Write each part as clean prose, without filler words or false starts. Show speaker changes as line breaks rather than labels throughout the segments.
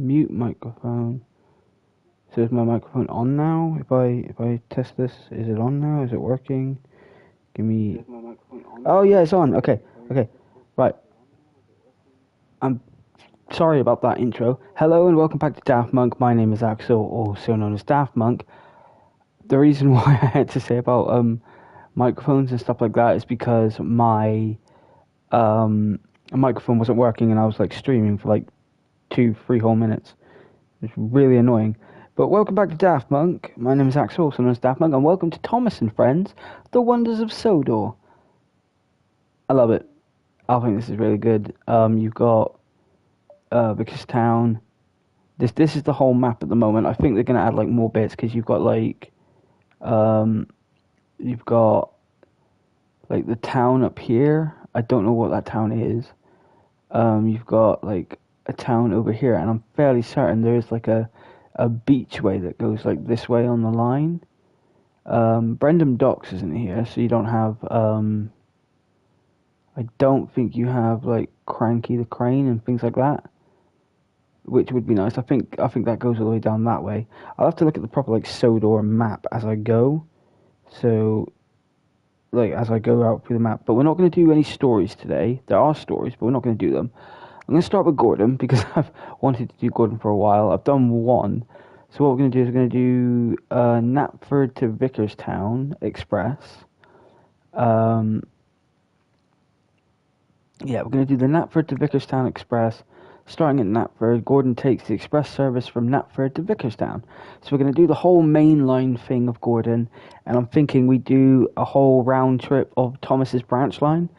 Mute microphone. So is my microphone on now? If I test this, is it on now? Is it working? Give me. Oh yeah, it's on. Okay, okay, right. I'm sorry about that intro. Hello and welcome back to Daftmunk. My name is Axel, also known as Daftmunk. The reason why I had to say about microphones and stuff like that is because my microphone wasn't working and I was like streaming for like 2-3 whole minutes. It's really annoying. But welcome back to Daftmunk. My name is Axel, also known as Daftmunk, and welcome to Thomas and Friends, The Wonders of Sodor. I love it. I think this is really good. You've got Vickerstown. This is the whole map at the moment. I think they're gonna add like more bits because you've got like you've got like the town up here. I don't know what that town is. You've got like a town over here, and I'm fairly certain there's like a beachway that goes like this way on the line. Brendam Docks isn't here, so you don't have I don't think you have like Cranky the Crane and things like that, which would be nice. I think that goes all the way down that way. I'll have to look at the proper like Sodor map as I go. So like as I go out through the map, but we're not going to do any stories today. There are stories, but we're not going to do them. I'm going to start with Gordon because I've wanted to do Gordon for a while. I've done one. So what we're going to do is we're going to do Knapford to Vickerstown Express. Yeah, we're going to do the Knapford to Vickerstown Express. Starting at Knapford, Gordon takes the express service from Knapford to Vickerstown. So we're going to do the whole main line thing of Gordon. And I'm thinking we do a whole round trip of Thomas's branch line,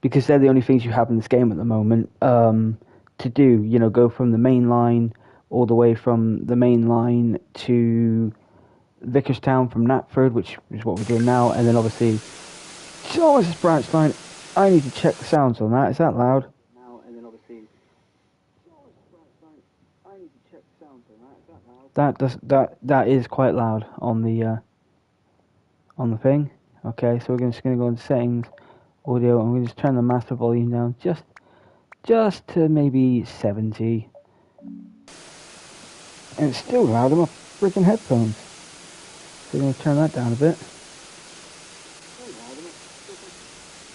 because they're the only things you have in this game at the moment to do. You know, go from the main line all the way from the main line to Vickerstown from Knapford, which is what we're doing now, and then obviously Thomas's branch line. I need to check the sounds on that. Is that loud? That is quite loud on the thing. Okay, so we're just gonna go into settings, audio, and we just turn the master volume down just to maybe 70. And it's still loud on my freaking headphones. So we're going to turn that down a bit.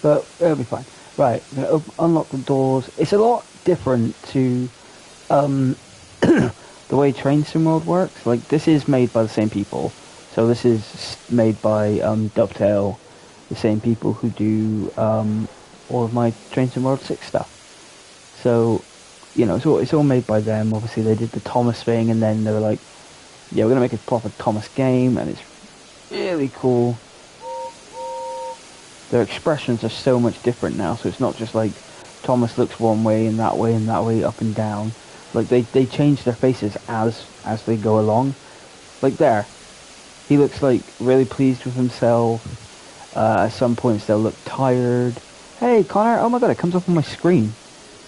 But it'll be fine. Right, I'm going to unlock the doors. It's a lot different to the way Train Sim World works. Like, this is made by the same people. So this is made by Dovetail, the same people who do all of my Train Sim World 6 stuff. So, you know, it's all made by them. Obviously, they did the Thomas thing, and then they were like, yeah, we're going to make a proper Thomas game, and it's really cool. Their expressions are so much different now, so it's not just like Thomas looks one way, and that way, up and down. Like, they change their faces as they go along. Like, there. He looks, like, really pleased with himself. At some points, they'll look tired. Hey, Connor! Oh my god, it comes up on my screen.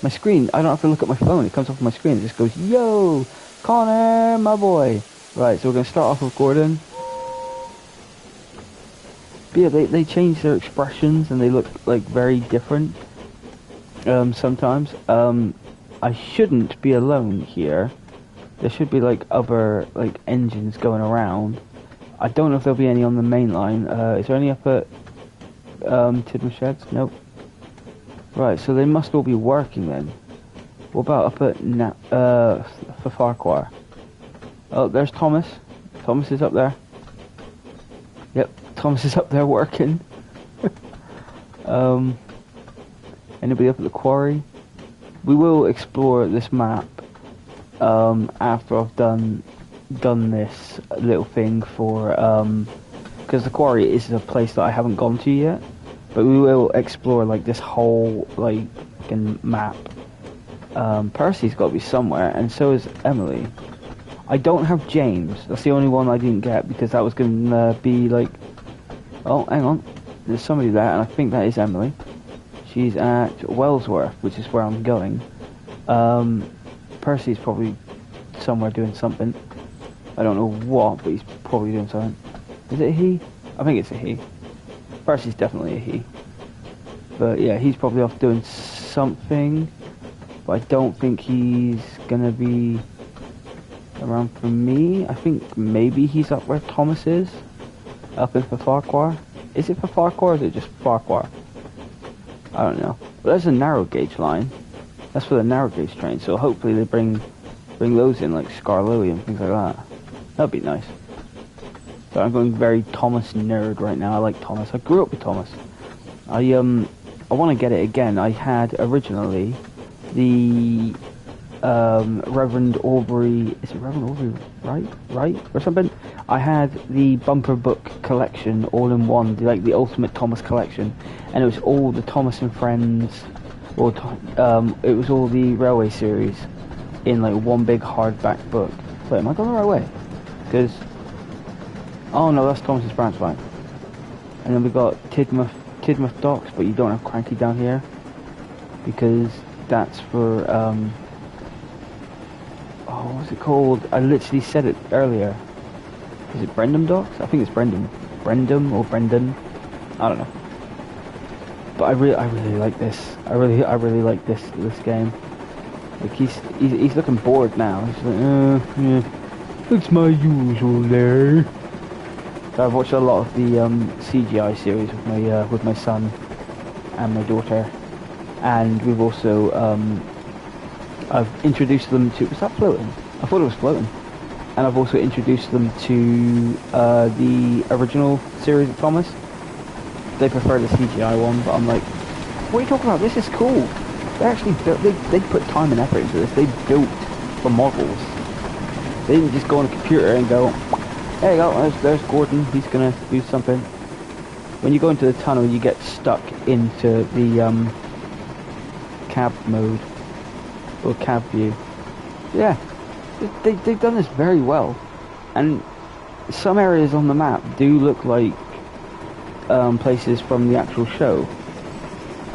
My screen, I don't have to look at my phone, it comes off my screen, it just goes, yo, Connor, my boy. Right, so we're going to start off with Gordon. But yeah, they change their expressions and they look, like, very different, sometimes. I shouldn't be alone here. There should be, like, other, like, engines going around. I don't know if there'll be any on the main line. Is there any up at, Tidmouth Sheds? Nope. Right, so they must all be working then. What about up at for Farquhar? Oh, there's Thomas. Thomas is up there. Yep, Thomas is up there working. Anybody up at the quarry? We will explore this map after I've done this little thing for because the quarry is a place that I haven't gone to yet. But we will explore, like, this whole, like, map. Percy's got to be somewhere, and so is Emily. I don't have James. That's the only one I didn't get, because that was going to be, like... Oh, hang on. There's somebody there, and I think that is Emily. She's at Wellsworth, which is where I'm going. Percy's probably somewhere doing something. I don't know what, but he's probably doing something. Is it a he? I think it's a he. Percy's definitely a he. But yeah, he's probably off doing something. But I don't think he's gonna be around for me. I think maybe he's up where Thomas is, up in Farquhar. Is it for Farquhar or is it just Farquhar? I don't know. But there's a narrow gauge line. That's for the narrow gauge train, so hopefully they bring those in, like Scarlowy and things like that. That'd be nice. So I'm going very Thomas nerd right now. I like Thomas. I grew up with Thomas. I want to get it again. I had originally the Reverend Aubrey. Is it Reverend Aubrey? Right, or something? I had the bumper book collection all in one, like the Ultimate Thomas collection, and it was all the Thomas and Friends, or it was all the Railway series in like one big hardback book. Wait, am I going the right way? Because oh no, that's Thomas's branch line. And then we got Tidmouth Docks, but you don't have Cranky down here because that's for oh, what's it called? I literally said it earlier. Is it Brendam Docks? I think it's Brendam or Brendan. I don't know. But I really like this. I really like this game. Like he's looking bored now. He's like, yeah, it's my usual there. So I've watched a lot of the CGI series with my son and my daughter, and we've also I've introduced them to. Was that floating? I thought it was floating. And I've also introduced them to the original series of Thomas. They prefer the CGI one, but I'm like, what are you talking about? This is cool. They actually built, they put time and effort into this. They built the models. They didn't just go on a computer and go, there you go, there's Gordon, he's gonna do something. When you go into the tunnel, you get stuck into the cab mode, or cab view. Yeah, they've done this very well. And some areas on the map do look like places from the actual show.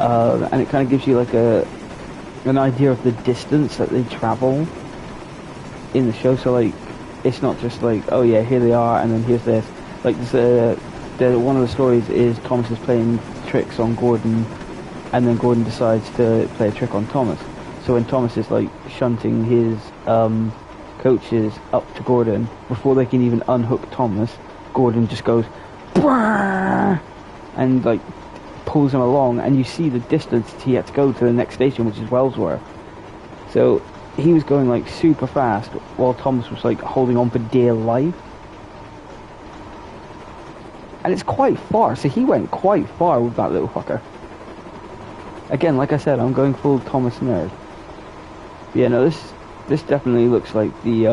And it kind of gives you like an idea of the distance that they travel in the show. So like, it's not just like, oh yeah, here they are, and then here's this. Like, one of the stories is Thomas is playing tricks on Gordon, and then Gordon decides to play a trick on Thomas. So when Thomas is like shunting his coaches up to Gordon, before they can even unhook Thomas, Gordon just goes, "Brrr!" and like pulls him along, and you see the distance he had to go to the next station, which is Wellsworth. So he was going like super fast while Thomas was like holding on for dear life. And it's quite far, so he went quite far with that little fucker. Again, like I said, I'm going full Thomas nerd. But yeah, no, this definitely looks like the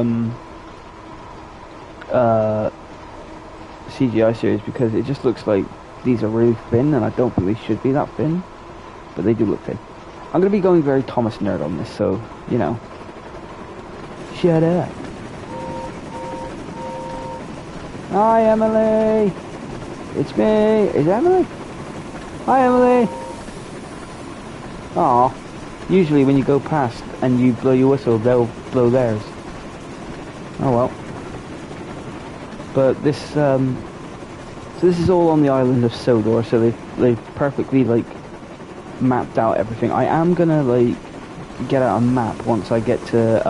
CGI series, because it just looks like these are really thin, and I don't think they should be that thin, but they do look thin. I'm going to be going very Thomas nerd on this, so, you know. Shut up. Hi, Emily! It's me! Is it Emily? Hi, Emily! Aw. Usually when you go past and you blow your whistle, they'll blow theirs. Oh well. But this, so this is all on the island of Sodor, so they've perfectly, like, mapped out everything. I am gonna, like, get out a map once I get to,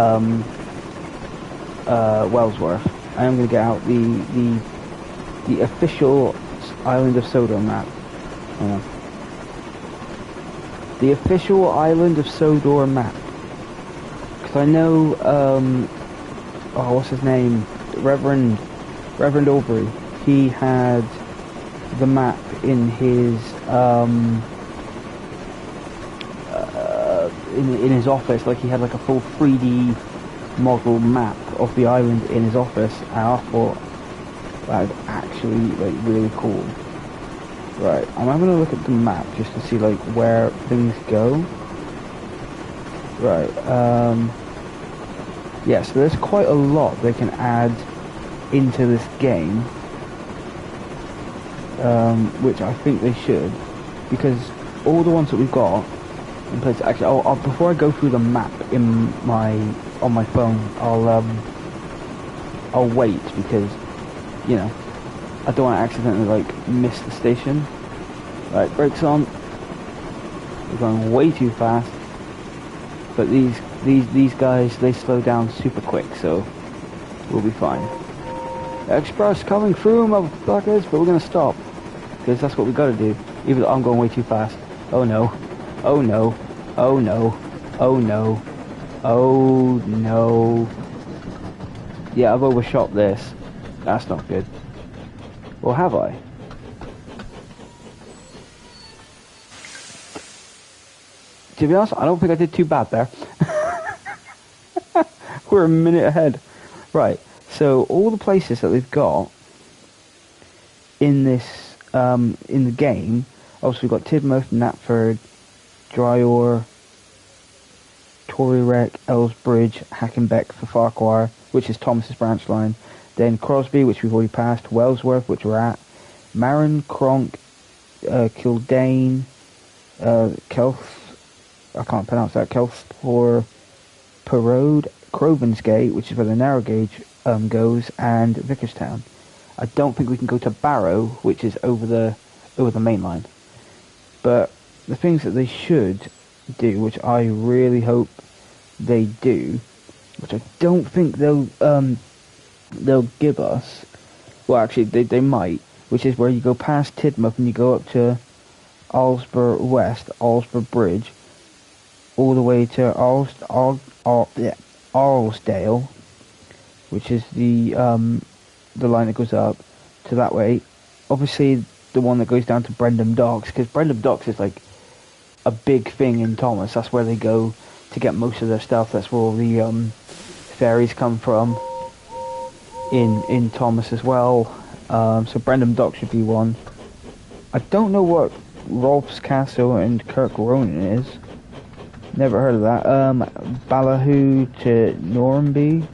Wellsworth. I am gonna get out the official island of Sodor map. The official island of Sodor map. Because I know, oh, what's his name? Reverend Aubrey. He had the map in his, in his office. Like, he had like a full 3D model map of the island in his office. And I thought that was actually, like, really cool. Right, I'm having a look at the map just to see like where things go. Right, yeah, so there's quite a lot they can add into this game, which I think they should, because all the ones that we've got in place. Actually, I'll before I go through the map on my phone, I'll wait, because, you know, I don't want to accidentally like miss the station. Right, brakes on. We're going way too fast. But these guys, they slow down super quick, so We'll be fine. Express coming through, motherfuckers, but we're gonna stop. Because that's what we gotta do. Even though I'm going way too fast. Oh no. Oh no. Oh no. Oh no. Oh no. Yeah, I've overshot this. That's not good. Or have I? To be honest, I don't think I did too bad there. We're a minute ahead. Right, so all the places that they've got in this, in the game, obviously we've got Tidmouth, Knapford, Dryor, Torreyreck, Ellsbridge, Hackenbeck for Farquhar, which is Thomas's branch line. Then Crosby, which we've already passed, Wellsworth, which we're at, Marin, Cronk, Kildane, Kelth, I can't pronounce that, Kelthport, Parode, Crovansgate, which is where the narrow gauge goes, and Vickerstown. I don't think we can go to Barrow, which is over the main line. But the things that they should do, which I really hope they do, which I don't think they'll give us. Well, actually, they might, which is where you go past Tidmouth and you go up to Alsborough West, Alsborough Bridge, all the way to Arlesdale, which is the line that goes up to that way. Obviously, the one that goes down to Brendam Docks, because Brendam Docks is like a big thing in Thomas. That's where they go to get most of their stuff. That's where all the ferries come from in Thomas as well. So Brendam Docks should be one. I don't know what Rolf's Castle and Kirk Ronan is. Never heard of that. Ballyhoo to Normanby.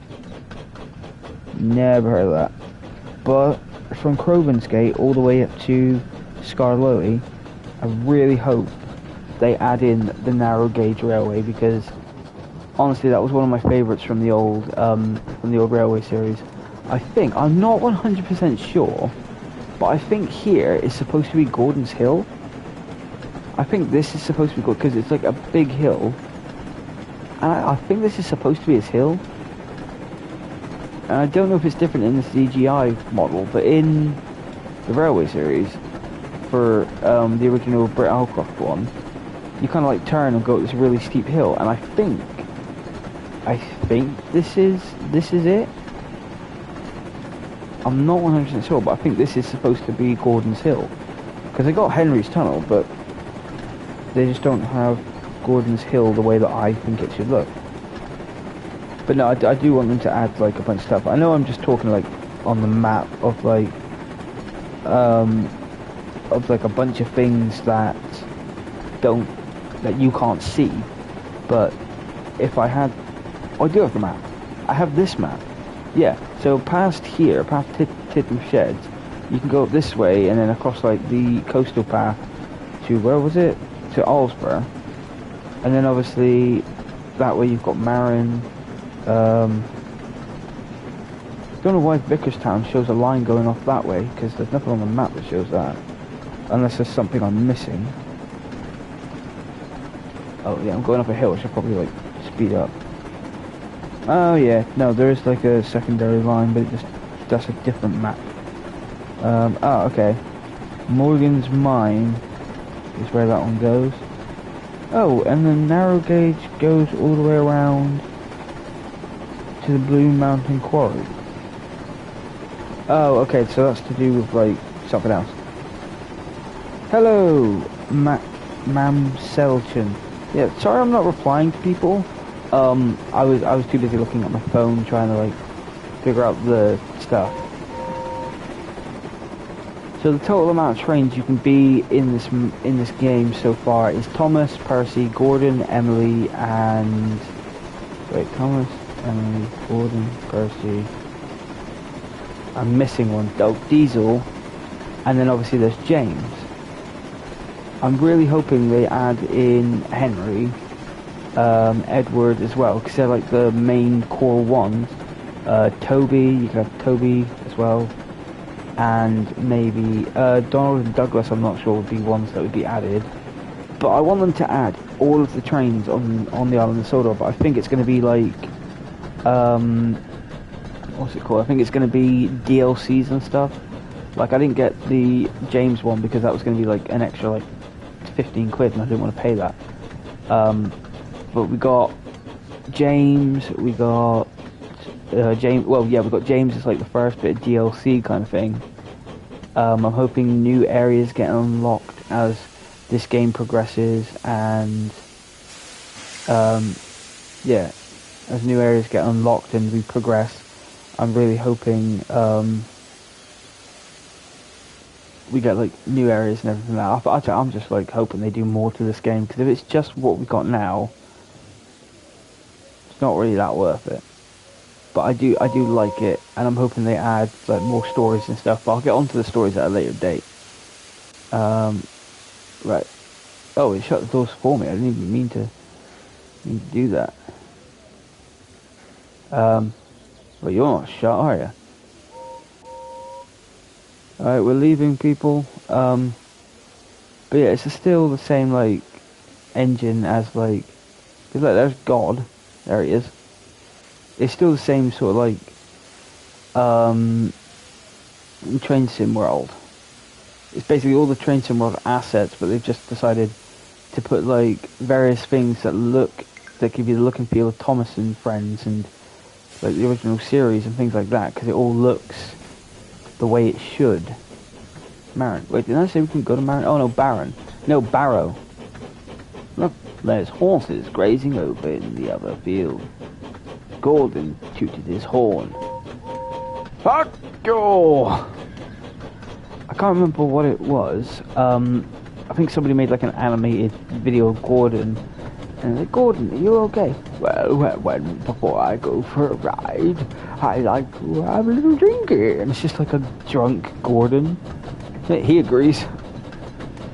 Never heard of that. But from Crovansgate all the way up to Scarlowy, I really hope they add in the narrow gauge railway, because honestly that was one of my favourites from the old railway series. I think, I'm not 100% sure, but I think here is supposed to be Gordon's Hill. I think this is supposed to be good because it's like a big hill, and I think this is supposed to be his hill. And I don't know if it's different in the CGI model, but in the railway series, for the original Brit Alcroft one, you kind of like turn and go up this really steep hill, and I think this is it. I'm not 100% sure, but I think this is supposed to be Gordon's Hill, because they got Henry's Tunnel, but they just don't have Gordon's Hill the way that I think it should look. But no, I do want them to add like a bunch of stuff. I know I'm just talking like on the map of like a bunch of things that you can't see. But if I had, I do have the map. I have this map. Yeah. So past here, past Tidmouth Sheds, you can go up this way and then across like the coastal path to, where was it? To Alsborough. And then obviously that way you've got Marin. Don't know why Vickerstown shows a line going off that way, because there's nothing on the map that shows that, unless there's something I'm missing. Oh yeah, I'm going up a hill. I should probably like speed up. Oh yeah, no, there is like a secondary line, but that's a different map. Oh okay, Morgan's Mine is where that one goes. Oh, and the narrow gauge goes all the way around to the Blue Mountain Quarry. Oh, okay, so that's to do with like something else. Hello, Mam Selchin. Yeah, sorry I'm not replying to people. I was too busy looking at my phone trying to like figure out the stuff. So the total amount of trains you can be in this game so far is Thomas, Percy, Gordon, Emily, and Thomas, Emily, Gordon, Percy. I'm missing one. Oh, Diesel, and then obviously there's James. I'm really hoping they add in Henry, Edward as well, because they're like the main core ones. Toby, you can have Toby as well, and maybe Donald and Douglas. I'm not sure would be ones that would be added, but I want them to add all of the trains on the island of Sodor. But I think it's going to be like what's it called? I think it's going to be DLCs and stuff. Like, I didn't get the James one because that was going to be like an extra like 15 quid, and I didn't want to pay that. But we got James, we got James. Well, yeah, we got James as like the first bit of DLC kind of thing. I'm hoping new areas get unlocked as this game progresses, and yeah, as new areas get unlocked and we progress, I'm really hoping we get like new areas and everything like that. I'm just like hoping they do more to this game, because if it's just what we got now, it's not really that worth it. But I do like it, and I'm hoping they add like more stories and stuff. But I'll get onto the stories at a later date. Right. Oh, it shut the doors for me. I didn't even mean to do that. But you're not shut, are you? Alright, we're leaving, people. But yeah, it's still the same like engine as like, cause like there's God, there he is. It's still the same sort of like train sim world. It's basically all the train sim world assets, but they've just decided to put like various things that give you the look and feel of Thomas and Friends and like the original series and things like that, because it all looks the way it should. Marin. Wait, did I say we can go to Marin? Oh no, Baron. No, Barrow. Look, there's horses grazing over in the other field. Gordon tooted his horn. Fuck you! I can't remember what it was. I think somebody made like an animated video of Gordon. And like, Gordon, are you okay? Well, before I go for a ride, I like to have a little drinky. And it's just like a drunk Gordon. He agrees.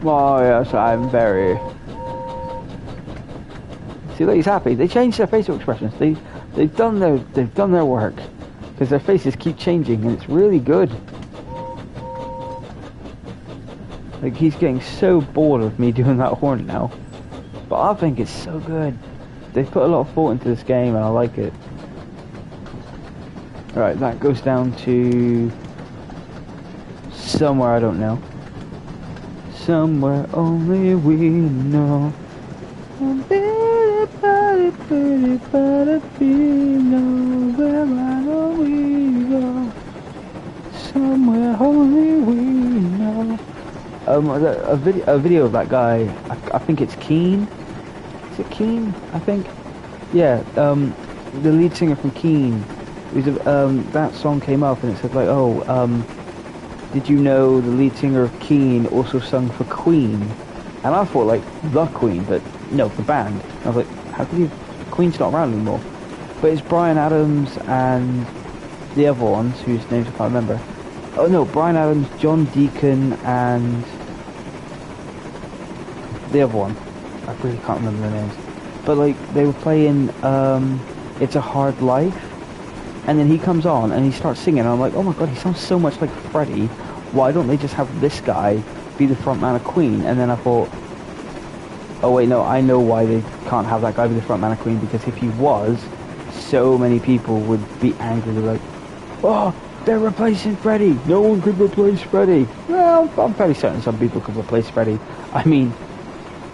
Oh yes, I'm very... See, look, he's happy. They changed their facial expressions. They've done their work, because their faces keep changing, and it's really good. Like, he's getting so bored of me doing that horn now, but I think it's so good. They've put a lot of thought into this game, and I like it. Alright, that goes down to somewhere I don't know. Somewhere only we know. Somewhere only we know. A video of that guy. I think it's Keen. Is it Keen? I think. Yeah. The lead singer from Keen. That song came up and it said like, oh, did you know the lead singer of Keen also sung for Queen? And I thought like the Queen, but no, the band. I was like, how could you? Queen's not around anymore. But it's Bryan Adams and the other ones whose names I can't remember. Oh no, Bryan Adams, John Deacon, and the other one. I really can't remember their names. But like they were playing It's a Hard Life, and then he comes on and he starts singing, and I'm like, oh my god, he sounds so much like Freddie. Why don't they just have this guy be the front man of Queen? And then I thought, oh wait, no, I know why they can't have that guy be the front man of Queen, because if he was, so many people would be angry. They're like, oh, they're replacing Freddie. No one could replace Freddie. Well, I'm fairly certain some people could replace Freddie. I mean,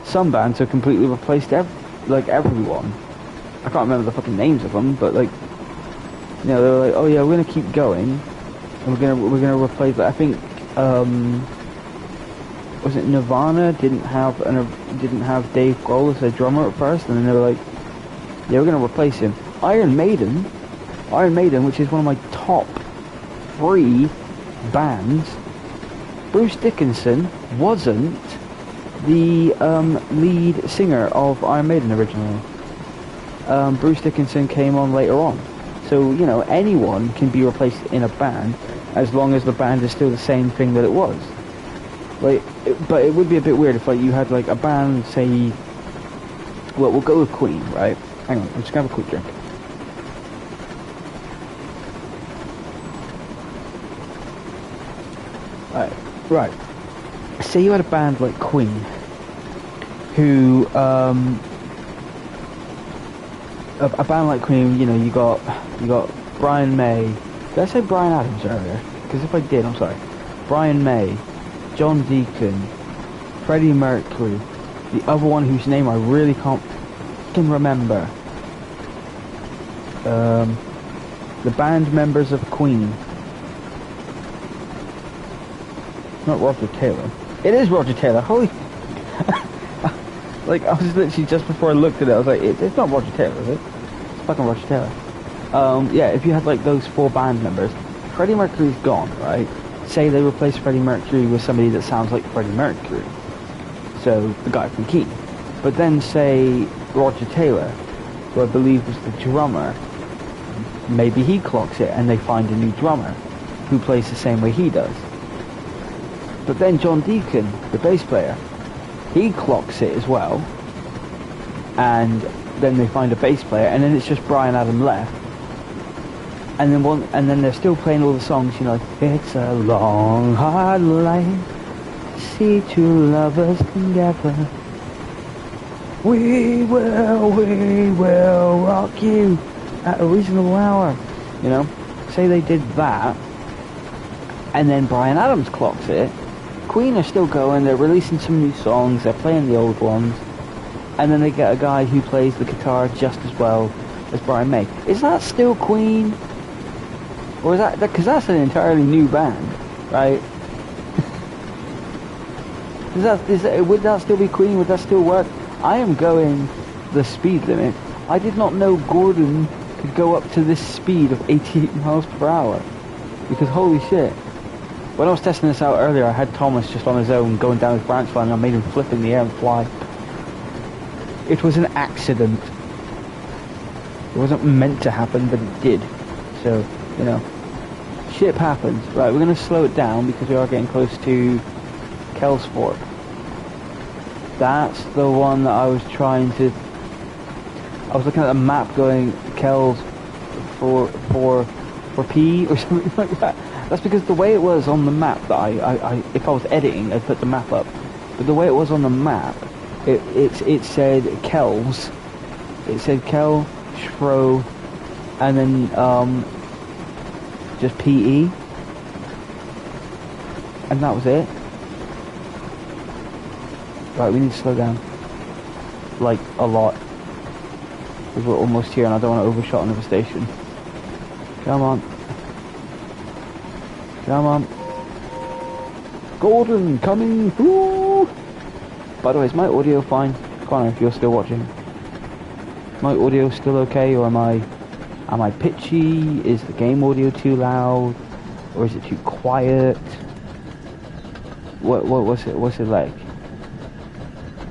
some bands have completely replaced everyone. I can't remember the fucking names of them, but like, you know, they were like, oh yeah, we're gonna keep going, and we're gonna replace. I think, was it Nirvana didn't have Dave Grohl as their drummer at first, and then they were like, yeah, we're gonna replace him. Iron Maiden, which is one of my top 3 bands. Bruce Dickinson wasn't the lead singer of Iron Maiden originally. Bruce Dickinson came on later on. So, you know, anyone can be replaced in a band as long as the band is still the same thing that it was. Like, but it would be a bit weird if like you had like a band, say, well, we'll go with Queen, right? Hang on, I'm just gonna have a quick drink. Right. Say you had a band like Queen, who, a band like Queen, you know, you got Brian May, Did I say Brian Adams earlier? Because if I did, I'm sorry. Brian May, John Deacon, Freddie Mercury, the other one whose name I really can't can remember. The band members of Queen. Not Roger Taylor. It is Roger Taylor. Holy... Like, I was literally, just before I looked at it, I was like, it's not Roger Taylor, is it? It's fucking Roger Taylor. Yeah, if you had, like, those 4 band members, Freddie Mercury's gone, right? Say they replace Freddie Mercury with somebody that sounds like Freddie Mercury. So, the guy from Keane. But then, say, Roger Taylor, who I believe was the drummer, maybe he clocks it and they find a new drummer who plays the same way he does. But then John Deacon, the bass player, he clocks it as well, and then they find a bass player, and then it's just Brian Adam left, and then they're still playing all the songs, you know, like, it's a long hard life to see two lovers together. We will rock you at a reasonable hour. You know, say they did that, and then Brian Adams clocks it. Queen are still going, they're releasing some new songs, they're playing the old ones, and then they get a guy who plays the guitar just as well as Brian May. Is that still Queen? Or is that, because that's an entirely new band, right? Would that still be Queen? Would that still work? I am going the speed limit. I did not know Gordon could go up to this speed of 88 miles per hour. Because holy shit. When I was testing this out earlier, I had Thomas just on his own going down his branch line and I made him flip in the air and fly. It was an accident. It wasn't meant to happen, but it did. So, you know, shit happens. Right, we're going to slow it down because we are getting close to Kelsford. That's the one that I was trying to... I was looking at the map going Kells for P or something like that. That's because the way it was on the map that I if I was editing, I'd put the map up. But the way it was on the map, it said Kells. It said Kel, Shro, and then just PE. And that was it. Right, we need to slow down. Like, a lot. Because we're almost here and I don't want to overshot another station. Come on. Come on. Gordon, coming through! By the way, is my audio fine? Connor, if you're still watching. Is my audio still okay, or am I pitchy? Is the game audio too loud? Or is it too quiet? What's it like?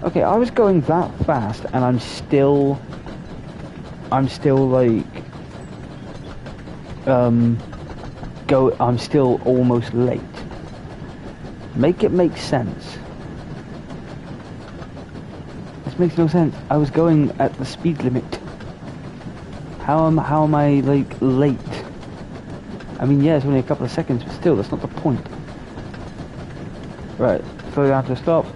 Okay, I was going that fast and I'm still like I'm still almost late. Make it make sense. This makes no sense. I was going at the speed limit. How am I like late? I mean, yeah, it's only a couple of seconds, but still, that's not the point. Right, so you have to stop.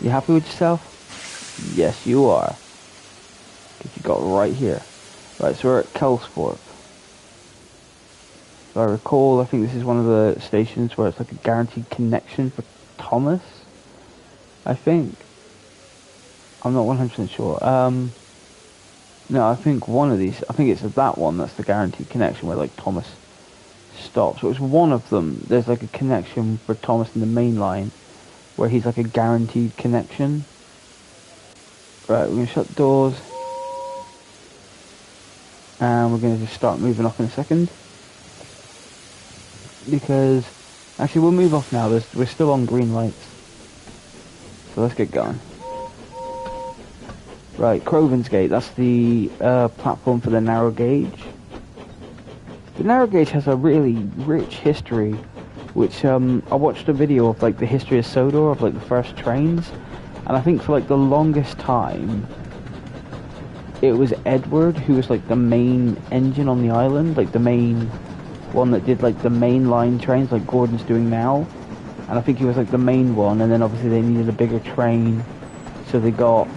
You happy with yourself? Yes, you are. Because you got right here. Right, so we're at Kelsford. If I recall, I think this is one of the stations where it's like a guaranteed connection for Thomas. I think. I'm not 100% sure. No, I think one of these, I think it's that one that's the guaranteed connection where like Thomas stops. So it's one of them. There's like a connection for Thomas in the main line where he's like a guaranteed connection. Right, we're going to shut the doors. And we're going to just start moving off in a second. Because, actually we'll move off now. We're still on green lights. So let's get going. Right, Crovan's Gate. That's the platform for the narrow gauge. The narrow gauge has a really rich history, which I watched a video of like the history of Sodor, of like the first trains, and I think for like the longest time it was Edward who was like the main engine on the island, like the main one that did like the main line trains like Gordon's doing now, and I think he was like the main one, and then obviously they needed a bigger train, so they got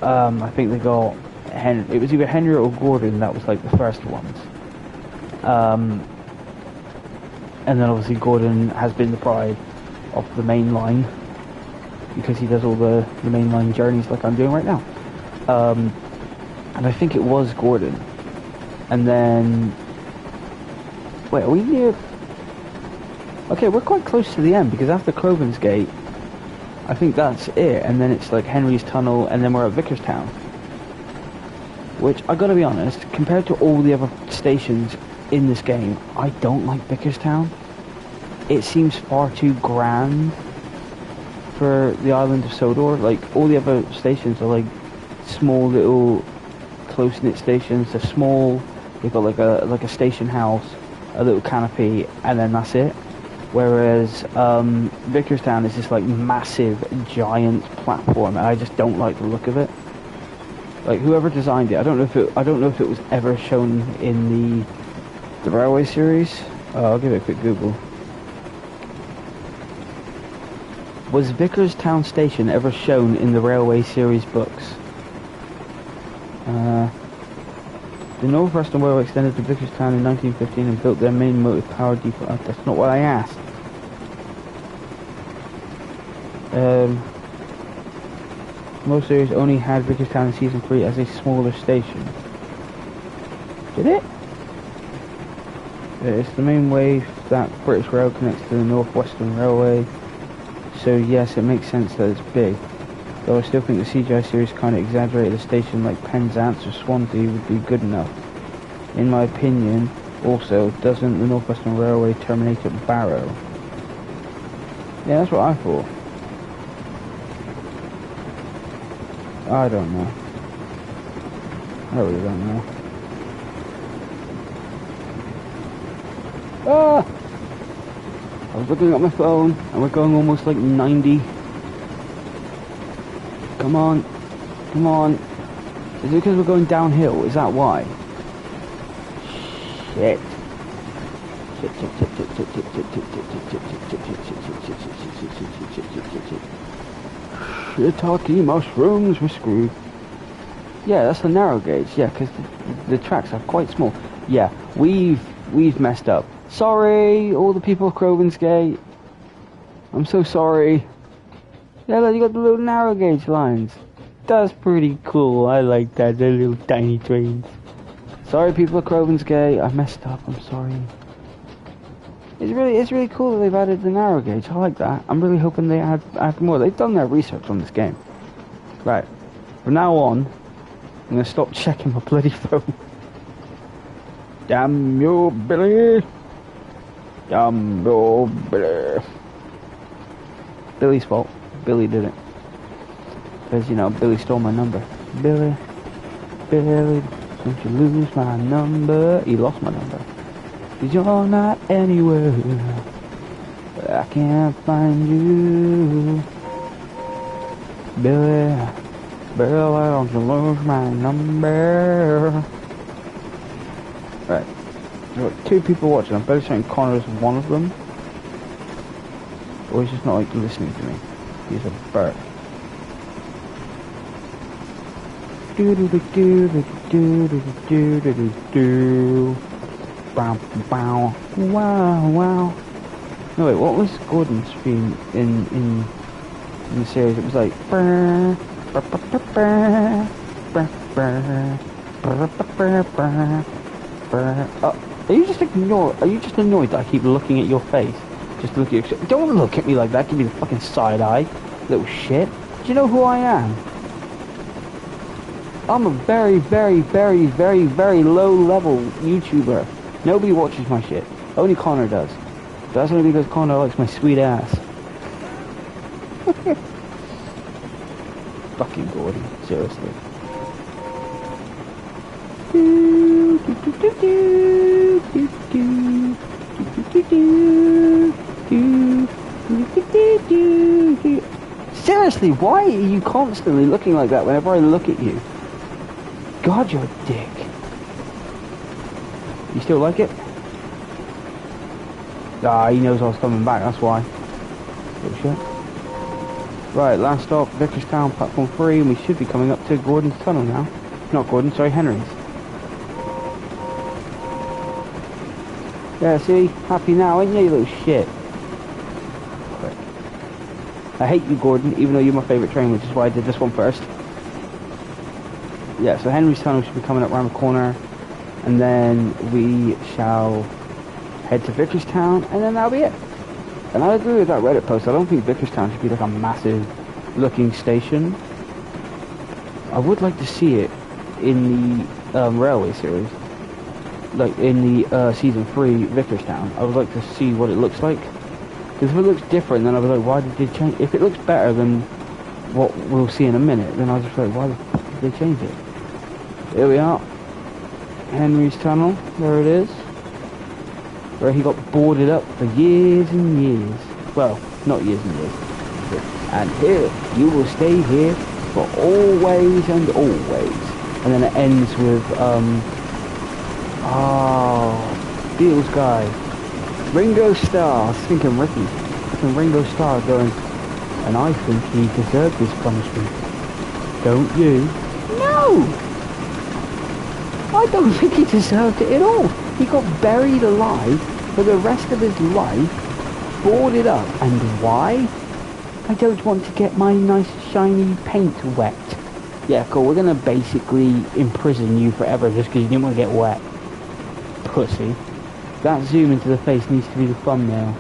I think they got It was either Henry or Gordon that was like the first ones. And then obviously Gordon has been the pride of the main line because he does all the main line journeys like I'm doing right now. And I think it was Gordon. And then... Wait, are we near... Okay, we're quite close to the end because after Crovan's Gate, I think that's it. And then it's like Henry's Tunnel and then we're at Vickerstown. Which, I gotta be honest, compared to all the other stations in this game, I don't like Vickerstown. It seems far too grand for the island of Sodor. Like, all the other stations are like small little close-knit stations. They're small, they've got like a station house, a little canopy, and then that's it. Whereas Vickerstown is this like massive, giant platform, and I just don't like the look of it. Like, whoever designed it, I don't know if it was ever shown in the Railway series. I'll give it a quick Google. Was Vickerstown Station ever shown in the Railway series books? The North Western Railway extended to Vickerstown in 1915 and built their main motive power depot. That's not what I asked. Most series only had Vickerstown in Season 3 as a smaller station. Did it? It's the main way that British Rail connects to the North Western Railway. So yes, it makes sense that it's big. Though I still think the CGI series kind of exaggerated a station like Penzance or Swansea would be good enough. In my opinion, also, doesn't the North Western Railway terminate at Barrow? Yeah, that's what I thought. I don't know. I really don't know. Ah! I was looking at my phone, and we're going almost like 90. Come on. Come on. Is it because we're going downhill? Is that why? Shit. Shiitake mushrooms, we're screwed. Yeah, that's the narrow gauge. Yeah, because the tracks are quite small. Yeah, we've messed up. Sorry, all the people of Crovan's Gate. I'm so sorry. Yeah, look, you got the little narrow gauge lines. That's pretty cool. I like that, the little tiny trains. Sorry, people of Crovan's Gate. I messed up. I'm sorry. It's really cool that they've added the narrow gauge. I like that. I'm really hoping they add more. They've done their research on this game. Right. From now on, I'm gonna stop checking my bloody phone. Damn you, Billy! Damn you, Billy! Billy's fault. Billy did it. Because, you know, Billy stole my number. Billy, don't you lose my number. He lost my number. 'Cause you're not anywhere. I can't find you. Billy, don't you lose my number. Right. There are 2 people watching. I'm better saying Connor is one of them. Or he's just not like listening to me. He's a bird. Wow. No wait, what was Gordon's theme in the series? It was like are you just annoyed that I keep looking at your face? Just look at your... Don't look at me like that. Give me the fucking side eye, little shit. Do you know who I am? I'm a very, very, very, very, very low-level YouTuber. Nobody watches my shit. Only Connor does. But that's only because Connor likes my sweet ass. Fucking Gordon. Seriously. Seriously, why are you constantly looking like that whenever I look at you? God, you're a dick. You still like it? Ah, he knows I was coming back, that's why. Little shit. Right, last stop, Vickerstown, platform 3, and we should be coming up to Gordon's Tunnel now. Not Gordon, sorry, Henry's. Yeah, see? Happy now, ain't you, you little shit? Quick. I hate you, Gordon, even though you're my favourite train, which is why I did this one first. Yeah, so Henry's Tunnel should be coming up around the corner, and then we shall head to Vickerstown, and then that'll be it. And I agree with that Reddit post. I don't think Vickerstown should be like a massive looking station. I would like to see it in the railway series, like in the season 3 Vickerstown. I would like to see what it looks like, because if it looks different, then I'll be like, why did they change? If it looks better than what we'll see in a minute, then I'll just be like, why the fuck did they change it? Here we are, Henry's Tunnel. There it is, where he got boarded up for years and years. Well, not years and years. And here, you will stay here for always and always. And then it ends with, Beatles guy, Ringo Starr. I was thinking Ricky. Fucking Ringo Starr going, and I think he deserved this punishment. Don't you? No! I don't think he deserved it at all. He got buried alive for the rest of his life, boarded up. And why? I don't want to get my nice shiny paint wet. Yeah, cool, we're gonna basically imprison you forever just because you didn't want to get wet. Pussy. That zoom into the face needs to be the thumbnail.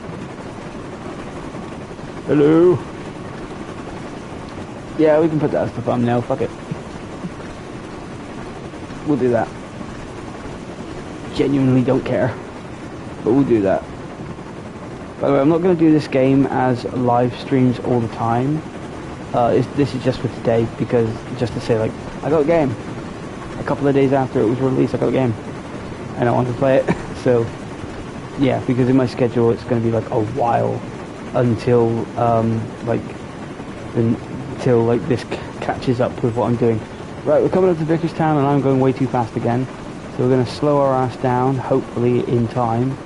Hello? Yeah, we can put that as the thumbnail, fuck it. We'll do that. Genuinely don't care, but we'll do that. By the way, I'm not going to do this game as live streams all the time. This is just for today, because just to say, like, I got a game. A couple of days after it was released, I got a game, and I want to play it. So, yeah, because in my schedule it's going to be like a while until this catches up with what I'm doing. Right, we're coming up to Vickerstown, and I'm going way too fast again. So we're going to slow our ass down, hopefully in time.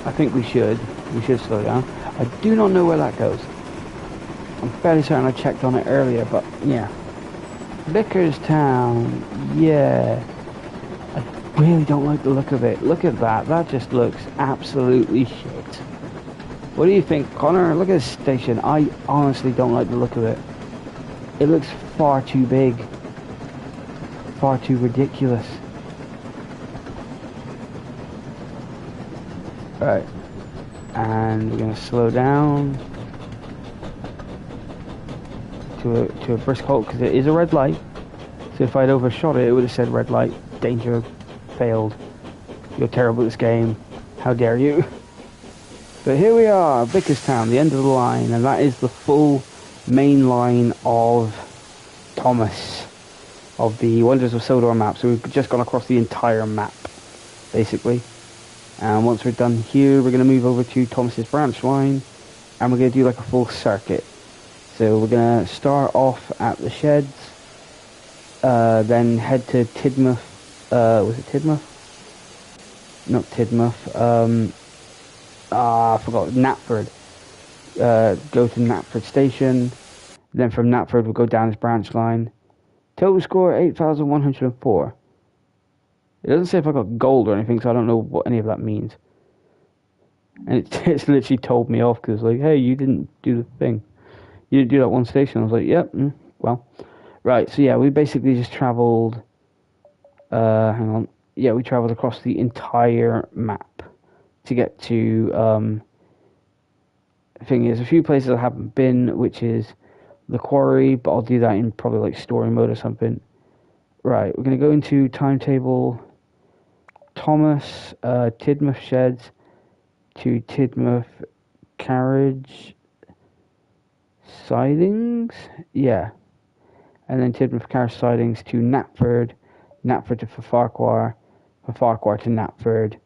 I think we should slow down. I do not know where that goes. I'm fairly certain I checked on it earlier, but yeah. Vickerstown, yeah. I really don't like the look of it. Look at that, that just looks absolutely shit. What do you think, Connor? Look at this station. I honestly don't like the look of it. It looks far too big. Far too ridiculous. Right, and we're going to slow down to a brisk halt, because it is a red light. So if I'd overshot it, it would have said red light, danger, failed, you're terrible at this game, how dare you. But here we are, Vickerstown, the end of the line, and that is the full main line of Thomas, of the Wonders of Sodor map. So we've just gone across the entire map, basically. And once we're done here, we're going to move over to Thomas's branch line, and we're going to do like a full circuit. So we're going to start off at the sheds, then head to Tidmouth, was it Tidmouth? Not Tidmouth, I forgot, Knapford. Go to Knapford Station, then from Knapford we'll go down his branch line. Total score 8,104. It doesn't say if I got gold or anything, so I don't know what any of that means. And it's literally told me off, because like, hey, you didn't do the thing. You didn't do that one station. I was like, yep, well. Right, so yeah, we basically just travelled, hang on. Yeah, we travelled across the entire map to get to, the thing is, a few places I haven't been, which is the quarry, but I'll do that in probably like story mode or something. Right, we're going to go into timetable, Thomas, Tidmouth Sheds to Tidmouth Carriage Sidings, yeah, and then Tidmouth Carriage Sidings to Knapford, Knapford to Farquhar, Farquhar to Knapford,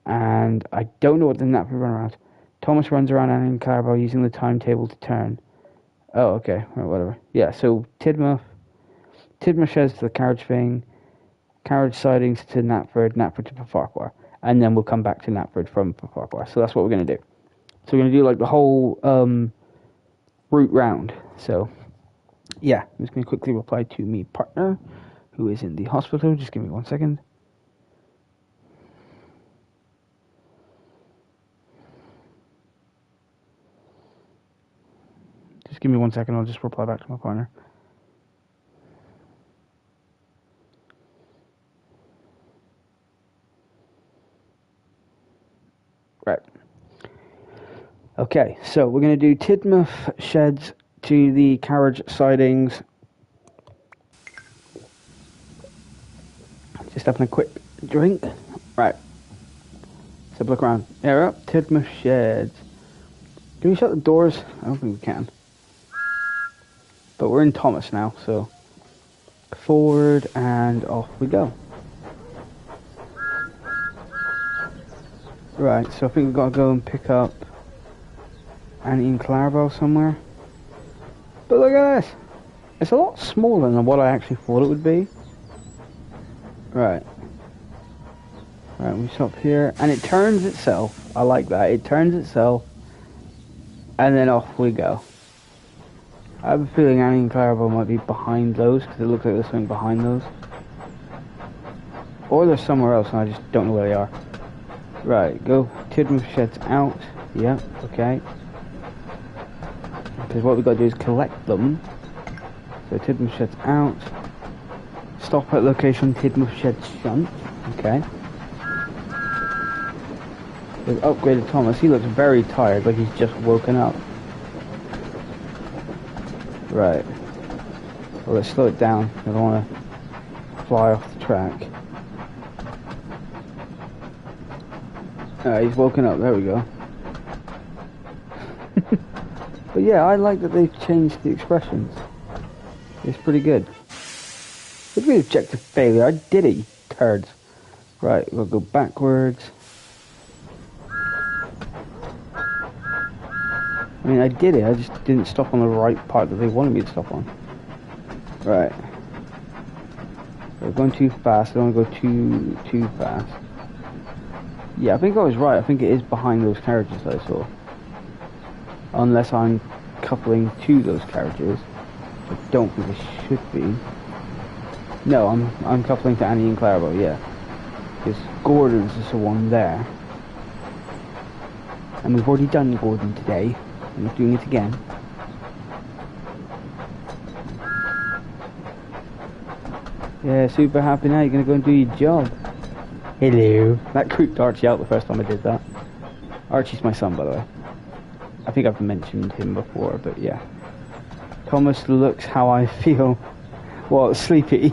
and I don't know what the Knapford runaround. Thomas runs around in Carbo using the timetable to turn. Oh, okay, right, whatever. Yeah, so Tidmouth Sheds to the carriage thing, carriage sidings to Knapford, Knapford to Farquhar, and then we'll come back to Knapford from Farquhar. So that's what we're going to do. So we're going to do like the whole route round. So Yeah, I'm just going to quickly reply to me partner, who is in the hospital. Just give me 1 second. Just give me 1 second, I'll just reply back to my partner. Right. Okay, so we're going to do Tidmouth sheds to the carriage sidings. Just having a quick drink. Right. So look around. Yeah, we're up. Tidmouth sheds. Can we shut the doors? I don't think we can. But we're in Thomas now, so forward and off we go. Right, so I think we've got to go and pick up Annie and Clarabelle somewhere. But look at this. It's a lot smaller than what I actually thought it would be. Right. Right, we stop here. And it turns itself. I like that. It turns itself. And then off we go. I have a feeling Annie and Clarabelle might be behind those, because it looks like there's something behind those. Or they're somewhere else and I just don't know where they are. Right, go. Tidmouth sheds out. Yeah, okay. Because what we've got to do is collect them. So Tidmouth sheds out. Stop at location Tidmouth sheds shunt. Okay. We've upgraded Thomas. He looks very tired, like he's just woken up. Right. Well, let's slow it down. I don't want to fly off the track. He's woken up. There we go. But yeah, I like that they've changed the expressions. It's pretty good. Look at the objective failure. I did it, you turds. Right, we'll go backwards. I mean, I did it. I just didn't stop on the right part that they wanted me to stop on. Right. We're going too fast. I don't want to go too fast. Yeah, I think I was right. I think it is behind those carriages that I saw. Unless I'm coupling to those carriages. I don't think it should be. No, I'm coupling to Annie and Clarabelle, yeah. Because Gordon's is the one there. And we've already done Gordon today. I'm not doing it again. Yeah, super happy now. You're going to go and do your job. Hello. That creeped Archie out the first time I did that. Archie's my son, by the way. I think I've mentioned him before, but yeah. Thomas looks how I feel. Well, sleepy.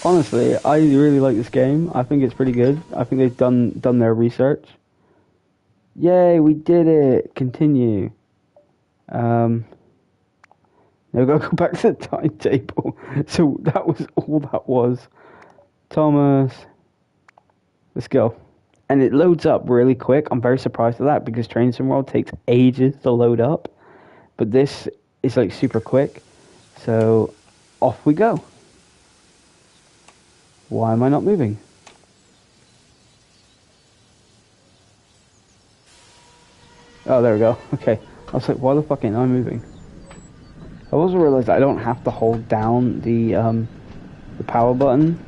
Honestly, I really like this game. I think it's pretty good. I think they've done their research. Yay, we did it. Continue. Now we've got to go back to the timetable. So that was all that was. Thomas. Let's go. And it loads up really quick. I'm very surprised at that because Train Sim World takes ages to load up. But this is like super quick. So off we go. Why am I not moving? Oh, there we go. Okay. I was like, why the fuck ain't I moving? I also realized I don't have to hold down the power button.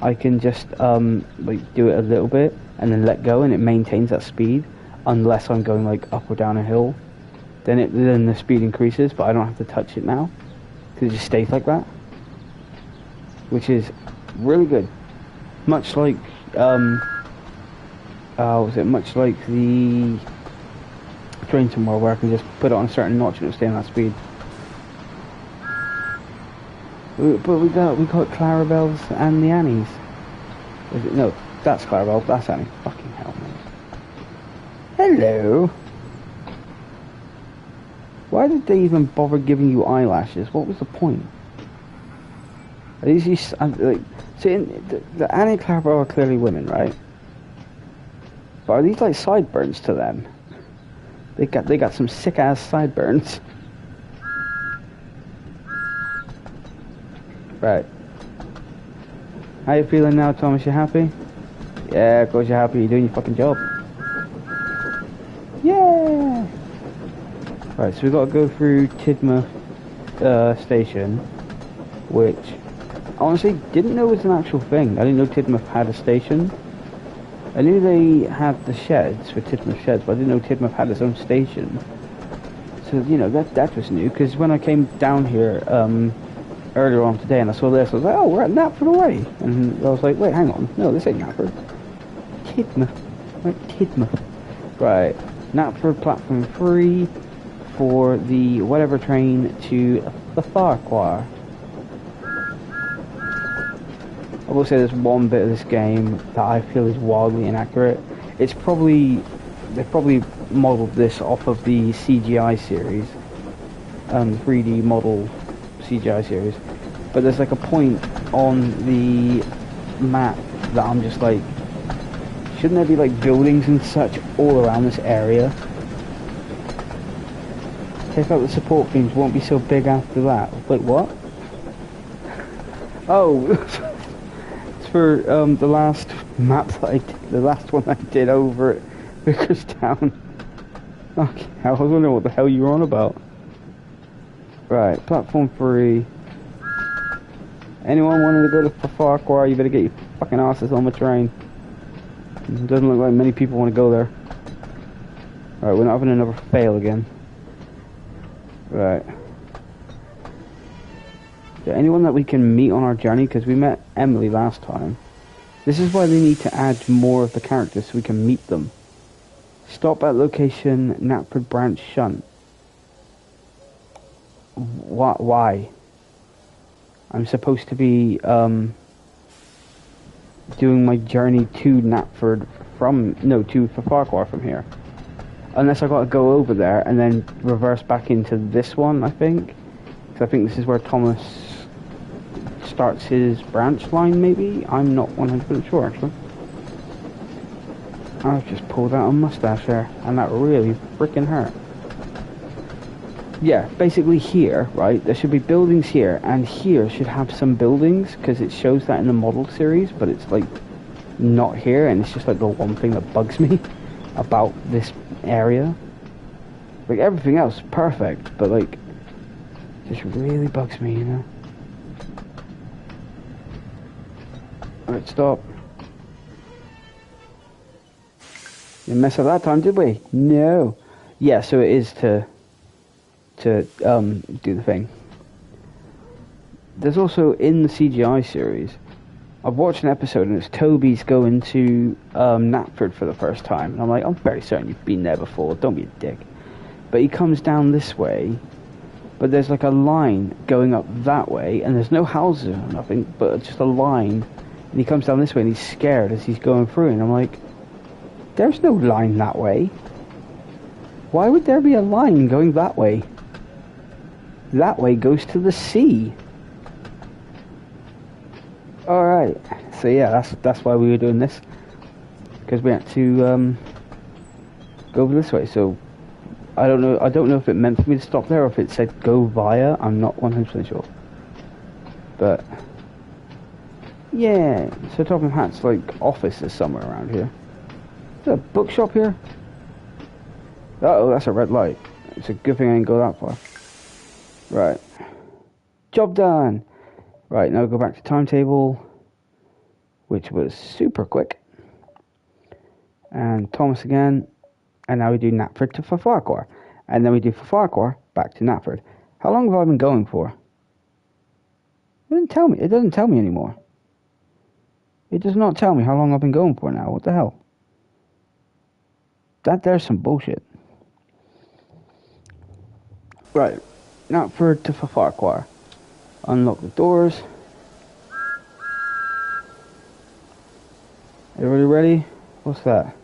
I can just like do it a little bit and then let go, and it maintains that speed unless I'm going like up or down a hill. Then the speed increases, but I don't have to touch it now because it just stays like that, which is really good. Much like much like the Train Sim World, where I can just put it on a certain notch and it'll stay on that speed. But we got Clarabelle's and the Annies. No, that's Clarabelle, that's Annie. Fucking hell, man. Hello. Why did they even bother giving you eyelashes? What was the point? Are these like, see, the Annie and Clarabelle are clearly women, right? But are these like sideburns to them? They got some sick ass sideburns. Right. How you feeling now, Thomas? You happy? Yeah, of course you're happy. You're doing your fucking job. Yeah. Right, so we got to go through Tidmouth station, which I honestly didn't know was an actual thing. I didn't know Tidmouth had a station. I knew they had the sheds for Tidmouth sheds, but I didn't know Tidmouth had its own station. So, you know, that was new, because when I came down here earlier on today and I saw this, I was like, oh, we're at Knapford already. And I was like, wait, hang on. No, this ain't Knapford. Tidmouth. Right, Tidmouth. Right. Knapford platform 3 for the whatever train to the Farquhar. I will say there's one bit of this game that I feel is wildly inaccurate. It's probably... They've probably modelled this off of the CGI series. 3D model CGI series. But there's like a point on the map that I'm just like... Shouldn't there be like buildings and such all around this area? Take out the support beams, won't be so big after that. Wait, what? Oh, it's for the last map that I did, the last one I did over at Vickerstown. Okay, I was wondering what the hell you were on about. Right, platform 3. Anyone wanting to go to Farquhar, you better get your fucking asses on the train. It doesn't look like many people want to go there. Alright, we're not having another fail again. Right. Is there anyone that we can meet on our journey? Because we met Emily last time. This is why they need to add more of the characters so we can meet them. Stop at location Knapford Branch Shunt. Why? I'm supposed to be doing my journey to Knapford to Farquhar from here. Unless I got to go over there and then reverse back into this one, I think. Because I think this is where Thomas starts his branch line, maybe? I'm not 100% sure, actually. I've just pulled out a mustache there, and that really freaking hurt. Yeah, basically here, right, there should be buildings here, and here should have some buildings, because it shows that in the model series, but it's, like, not here, and it's just, like, the one thing that bugs me about this area. Like, everything else, perfect, but, like, just really bugs me, you know? Alright, stop. Didn't mess up that time, did we? No. Yeah, so it is to do the thing. There's also, in the CGI series, I've watched an episode and it's Toby's going to Knapford for the first time. And I'm like, I'm very certain you've been there before, don't be a dick. But he comes down this way, but there's like a line going up that way, and there's no houses or nothing, but just a line. And he comes down this way and he's scared as he's going through, and I'm like, there's no line that way. Why would there be a line going that way? That way goes to the sea. Alright, so yeah, that's why we were doing this. Because we had to go over this way, so I don't know if it meant for me to stop there or if it said go via, I'm not 100% sure. But yeah, so Topham Hatt's like office is somewhere around here. Is there a bookshop here? Uh-oh, that's a red light. It's a good thing I didn't go that far. Right. Job done. Right, now we go back to timetable, which was super quick. And Thomas again. And now we do Knapford to Farquhar. And then we do Farquhar back to Knapford. How long have I been going for? It didn't tell me. It doesn't tell me anymore. It does not tell me how long I've been going for now. What the hell? There's some bullshit. Right. Knapford to Farquhar. Unlock the doors. Everybody ready? What's that?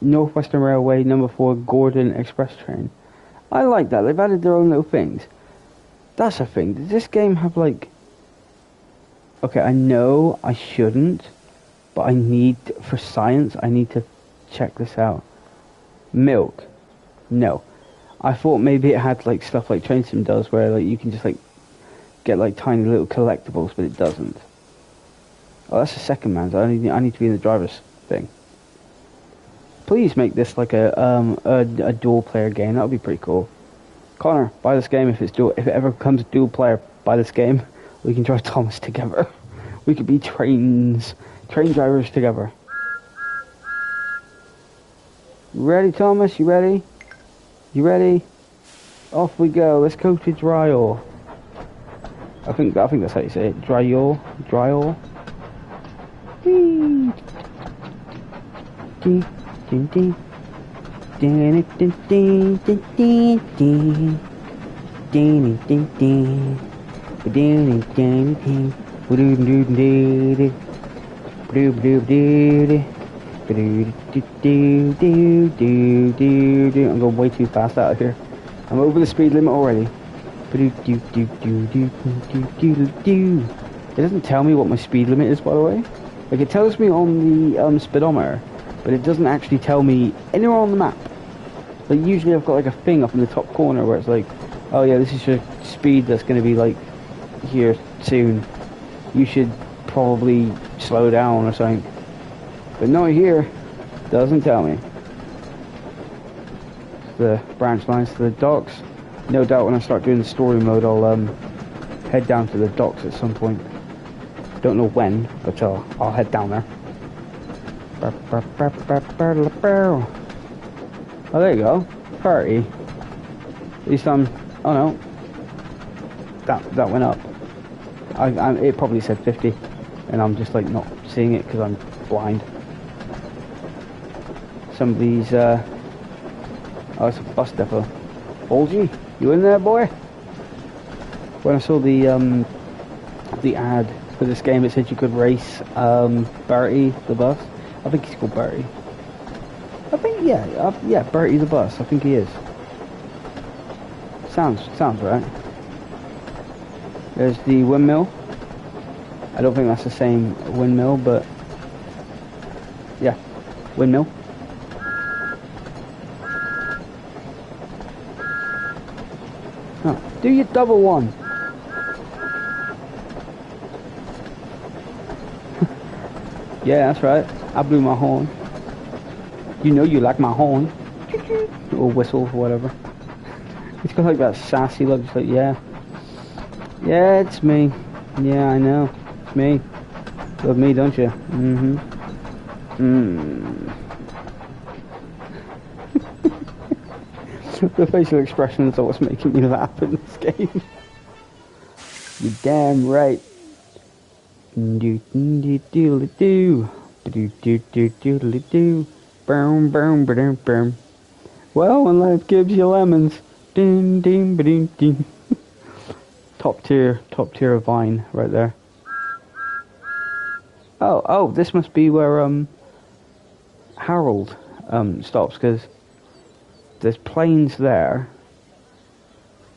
Northwestern Railway number 4 Gordon Express train. I like that. They've added their own little things. That's a thing. Does this game have like... Okay, I know I shouldn't, but I need, for science, I need to check this out. Milk. No. I thought maybe it had like stuff like Train Sim does, where like you can just like get like tiny little collectibles, but it doesn't. Oh, that's the second man. So I need to be in the driver's thing. Please make this like a dual player game. That would be pretty cool. Connor, buy this game if it ever becomes dual player. Buy this game. We can drive Thomas together. We could be train drivers together. You ready, Thomas? You ready? You ready? Off we go. Let's go to Dryall. I think that's how you say it. Dryall. Dryall. Whee! Ding, ding, ding. Ding, ding, ding, ding, ding, ding. Ding, ding, ding. Ding, ding, ding. Doo doo doo doo. Doo doo doo doo. I'm going way too fast out of here. I'm over the speed limit already. It doesn't tell me what my speed limit is, by the way. Like, it tells me on the speedometer, but it doesn't actually tell me anywhere on the map. Like, usually I've got like a thing up in the top corner where it's like, oh yeah, this is your speed that's going to be like here soon. You should probably slow down or something. But not here. Doesn't tell me. The branch lines to the docks. No doubt when I start doing the story mode, I'll head down to the docks at some point. Don't know when, but I'll head down there. Oh, there you go. 30. At least I'm... Oh no. That went up. It probably said 50. And I'm just like not seeing it because I'm blind. Somebody's... Oh, it's a bus depot. Bulgy, you in there, boy? When I saw the ad for this game, it said you could race Bertie the bus. I think he's called Bertie. I think yeah, Bertie the bus. I think he is. Sounds right. There's the windmill. I don't think that's the same windmill, but yeah, windmill. Oh, do your double one. Yeah, that's right. I blew my horn. You know you like my horn. Or whistle or whatever. It's got like that sassy look. It's like, yeah. Yeah, it's me. Yeah, I know. It's me. Love me, don't you? Mm-hmm. The facial expressions are what's making me laugh in this game. You're damn right. Do do do do do do do do do. Boom boom boom boom. Well, when life gives you lemons. Ding ding ding ding. Top tier Vine right there. Oh, this must be where Harold stops, because there's planes there,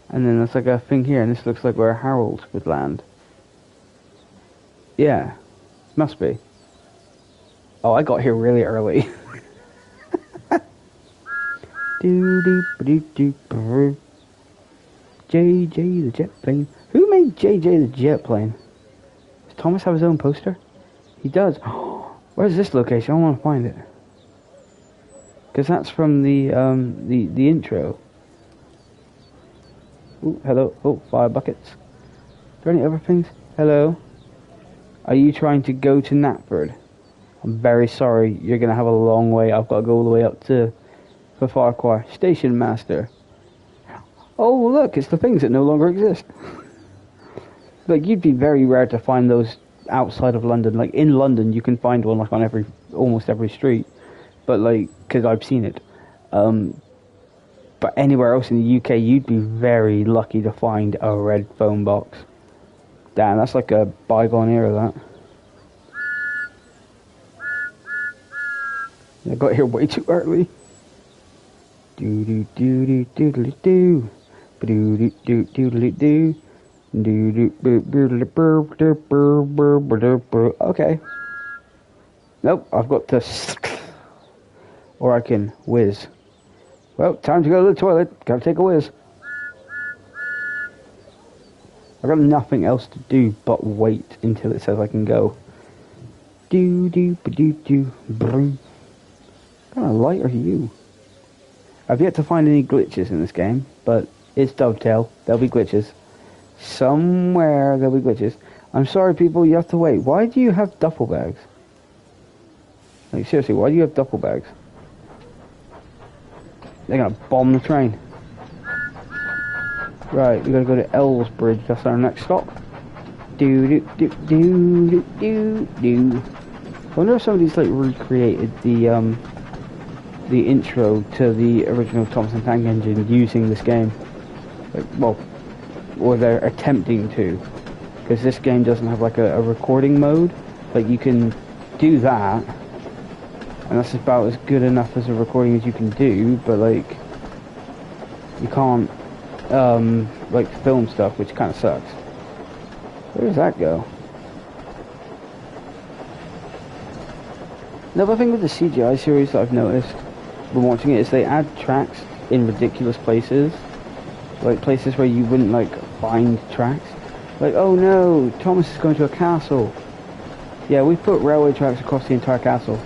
and then there's like a thing here, and this looks like where Harold would land. Yeah, must be. Oh, I got here really early. JJ the jet plane. Who made JJ the jet plane? Does Thomas have his own poster? He does. Where's this location? I want to find it. Because that's from the intro. Ooh, hello. Oh, fire buckets. Are there any other things? Hello. Are you trying to go to Knapford? I'm very sorry. You're going to have a long way. I've got to go all the way up to Farquhar. Station Master. Oh, look. It's the things that no longer exist. Like, you'd be very rare to find those outside of London. Like, in London, you can find one like on almost every street. But like, because I've seen it. But anywhere else in the UK, you'd be very lucky to find a red phone box. Damn, that's like a bygone era, that. I got here way too early. Do do do do doodly do. Do do do doodly do. Okay. Nope, I've got to. Or I can whiz. Well, time to go to the toilet. Gotta take a whiz. I've got nothing else to do but wait until it says I can go. Do do ba do do brum. What kind of light are you? I've yet to find any glitches in this game, but it's Dovetail. There'll be glitches. Somewhere there'll be glitches. I'm sorry, people, you have to wait. Why do you have duffel bags? Like, seriously, why do you have duffel bags? They're gonna bomb the train. Right, we gotta go to Elves Bridge. That's our next stop. Do do do do do do do. I wonder if somebody's like recreated the intro to the original Thomas the Tank Engine using this game. Like, well, or they're attempting to, because this game doesn't have like a recording mode. Like, you can do that, and that's about as good enough as a recording as you can do, but like, you can't like film stuff, which kind of sucks. Where does that go? Another thing with the CGI series that I've noticed when watching it is they add tracks in ridiculous places. Like places where you wouldn't like find tracks. Like, oh no, Thomas is going to a castle. Yeah, we put railway tracks across the entire castle.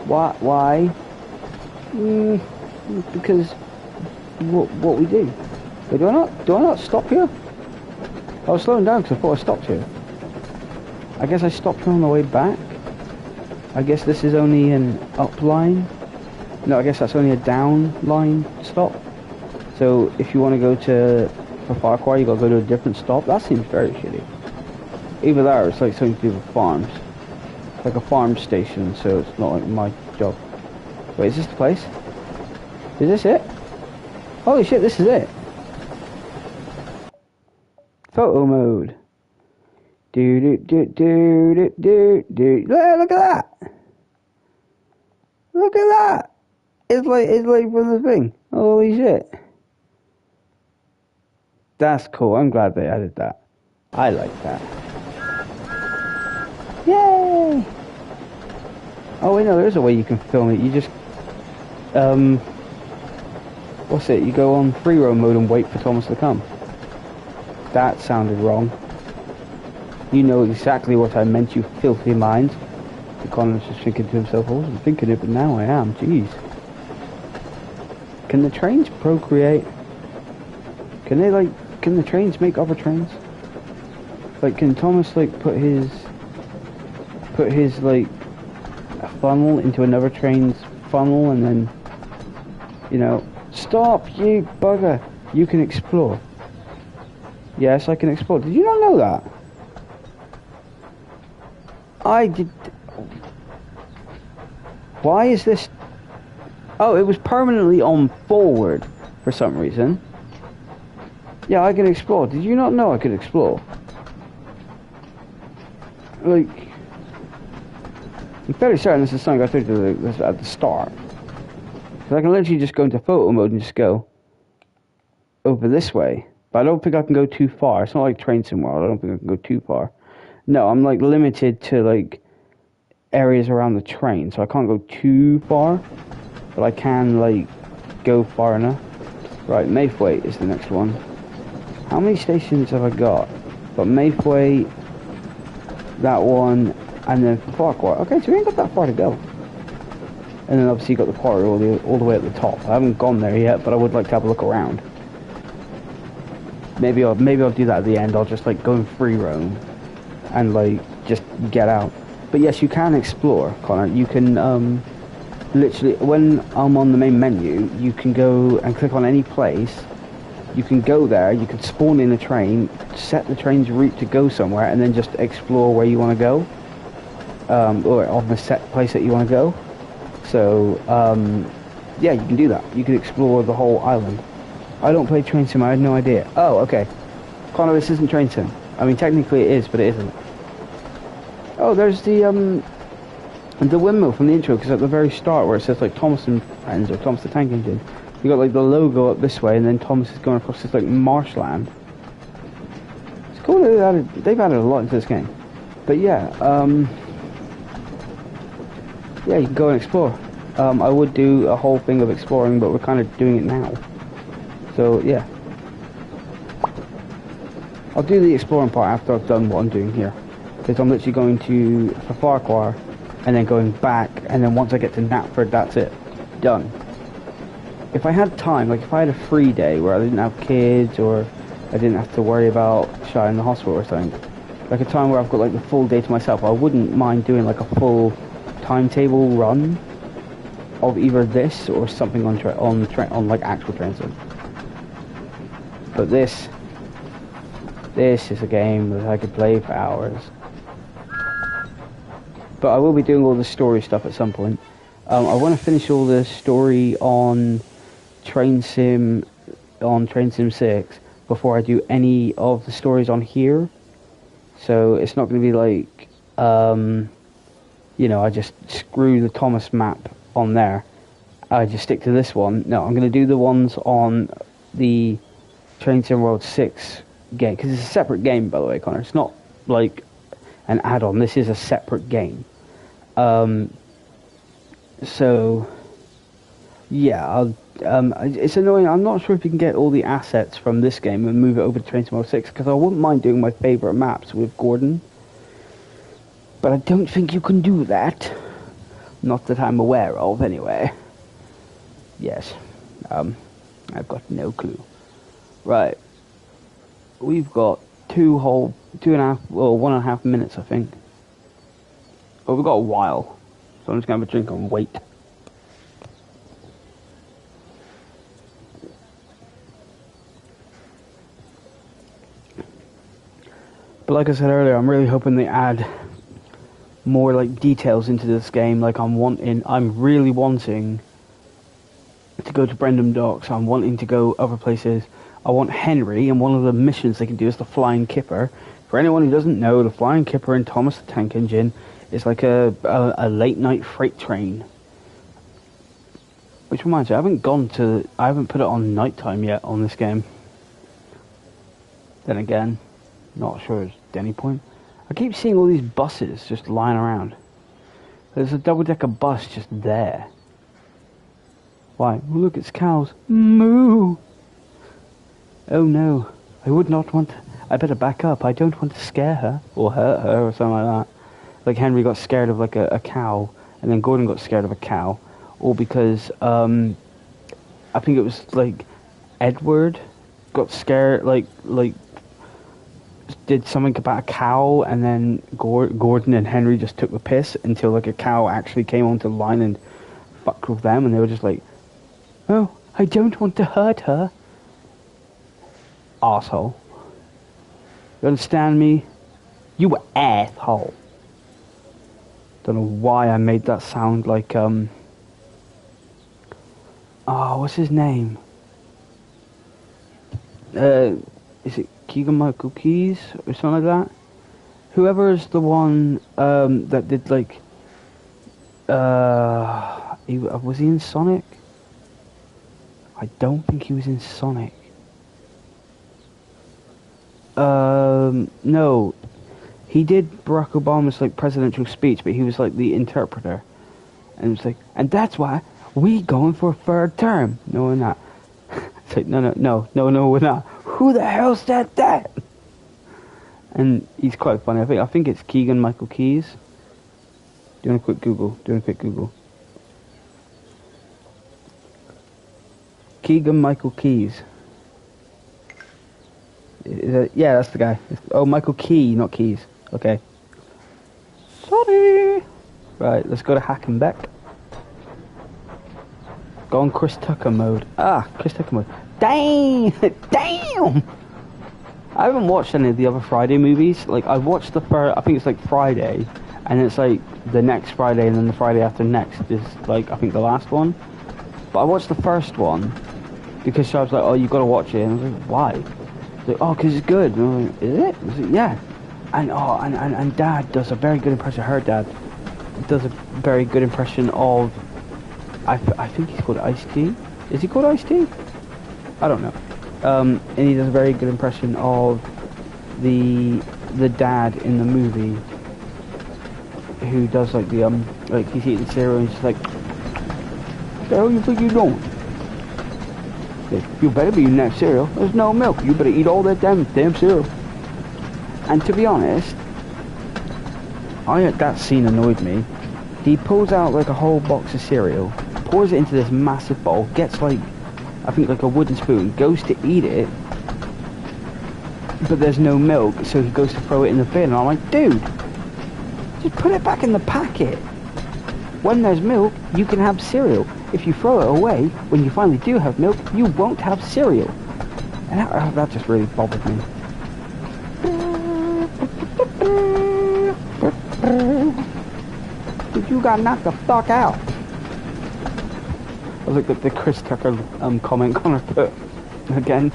Why? Because what we do. But do I not stop here? I was slowing down because I thought I stopped here. I guess I stopped here on the way back. I guess this is only an up line. No, I guess that's only a down line stop. So if you want to go for Farquhar, you got to go to a different stop. That seems very shitty. Either that or it's like something to do with farms. Like a farm station, so it's not like my job. Wait, is this the place? Is this it? Holy shit, this is it. Photo mode. Do do do do do do do. Look at that! Look at that! It's like from the thing. Holy shit! That's cool. I'm glad they added that. I like that. Yay! Oh wait, no, there's a way you can film it. You just what's it? You go on free roam mode and wait for Thomas to come. That sounded wrong. You know exactly what I meant, you filthy mind. The Connor's just thinking to himself, I wasn't thinking it, but now I am. Jeez. Can the trains procreate? Can the trains make other trains? Like, can Thomas, like, put his, like, a funnel into another train's funnel and then, you know, stop, you bugger, you can explore. Yes, I can explore. Did you not know that? I did. Why is this? Oh, it was permanently on forward for some reason. Yeah, I can explore. Did you not know I could explore? Like, I'm fairly certain this is something I told you at the start. Because I can literally just go into photo mode and just go over this way. But I don't think I can go too far. It's not like Train Sim World. I don't think I can go too far. No, I'm like limited to like areas around the train, so I can't go too far. But I can like go far enough. Right, Maythwaite is the next one. How many stations have I got? Got Maythwaite, that one, and then Farquhar. Okay, so we ain't got that far to go. And then obviously you got the quarry all the way at the top. I haven't gone there yet, but I would like to have a look around. Maybe I'll do that at the end. I'll just like go in free roam and like just get out. But yes, you can explore, Connor. You can literally, when I'm on the main menu, you can go and click on any place. You can go there. You can spawn in a train, set the train's route to go somewhere, and then just explore where you want to go, or on the set place that you want to go. So yeah, you can do that. You can explore the whole island. I don't play Train Sim, I had no idea. Oh, okay. Connor, this isn't Train Sim. I mean, technically it is, but it isn't. Oh, there's the windmill from the intro, because at the very start where it says like Thomas and Friends, or Thomas the Tank Engine, you got like the logo up this way, and then Thomas is going across this like marshland. It's cool that they've added a lot into this game. But yeah, yeah, you can go and explore. I would do a whole thing of exploring, but we're kind of doing it now. So yeah, I'll do the exploring part after I've done what I'm doing here, because I'm literally going to, for Farquhar, and then going back, and then once I get to Knapford, that's it. Done. If I had time, like if I had a free day where I didn't have kids, or I didn't have to worry about Shy in the hospital or something, like a time where I've got like the full day to myself, I wouldn't mind doing like a full timetable run of either this or something on like actual train sim. But this is a game that I could play for hours. But I will be doing all the story stuff at some point. I want to finish all the story on Train Sim 6 before I do any of the stories on here. So it's not going to be like, you know, I just screw the Thomas map on there. I just stick to this one. No, I'm going to do the ones on the Train Sim World 6 game, because it's a separate game, by the way, Connor. It's not like an add-on. This is a separate game. So yeah, it's annoying. I'm not sure if you can get all the assets from this game and move it over to Train Sim 6, because I wouldn't mind doing my favourite maps with Gordon, but I don't think you can do that. Not that I'm aware of, anyway. Yes. I've got no clue. Right. We've got 1.5 minutes, I think. Well, we've got a while. So I'm just going to have a drink and wait. But like I said earlier, I'm really hoping they add more like details into this game. Like I'm really wanting to go to Brendam Docks. I'm wanting to go other places. I want Henry, and one of the missions they can do is the Flying Kipper. For anyone who doesn't know, the Flying Kipper in Thomas the Tank Engine is like a late night freight train. Which reminds me, I haven't put it on nighttime yet on this game. Then again, not sure it's any point. I keep seeing all these buses just lying around. There's a double-decker bus just there. Why? Oh, look, it's cows. Moo! Oh no, I would not want to... I better back up. I don't want to scare her, or hurt her, or something like that. Like Henry got scared of like a cow, and then Gordon got scared of a cow. Or because, I think it was like Edward got scared, like did something about a cow, and then Gordon and Henry just took the piss until like a cow actually came onto the line and fucked with them, and they were just like, oh, I don't want to hurt her. Arsehole. You understand me? You asshole. Don't know why I made that sound like, oh, what's his name? Is it Keegan-Michael Keyes or something like that? Whoever is the one that did like was he in Sonic? I don't think he was in Sonic. No, he did Barack Obama's like presidential speech, but he was like the interpreter, and it's like, and that's why we going for a third term. No, we're not. It's like, no, we're not. Who the hell said that? And he's quite funny. I think it's Keegan-Michael Keyes. Doing a quick Google. Keegan-Michael Keyes. Yeah, that's the guy. Oh, Michael Key, not Keys. Okay. Sorry. Right, let's go to Hack and Beck. Go on Chris Tucker mode. Chris Tucker mode. Damn! Damn! I haven't watched any of the other Friday movies. Like, I watched the first, I think it's like Friday, and it's like the next Friday, and then the Friday after next is like, I think the last one. But I watched the first one, because she was like, oh, you gotta watch it. And I was like, why? Like, oh, because it's good. And I'm like, is it? I was like, yeah. And Dad does a very good impression. Her dad does a very good impression of, I think he's called Ice-T. Is he called Ice-T? I don't know. And he does a very good impression of the dad in the movie, who does like the like he's eating cereal and he's just like, what the hell you think you're doing? You better be eating that cereal. There's no milk. You better eat all that damn cereal. And to be honest, that scene annoyed me He pulls out like a whole box of cereal, pours it into this massive bowl, gets like, I think like a wooden spoon, goes to eat it, but there's no milk, so he goes to throw it in the bin, and I'm like, dude, just put it back in the packet. When there's milk, you can have cereal. If you throw it away, when you finally do have milk, you won't have cereal. And that just really bothered me. Dude, you got knocked the fuck out. I was like the Chris Tucker comment Connor put again.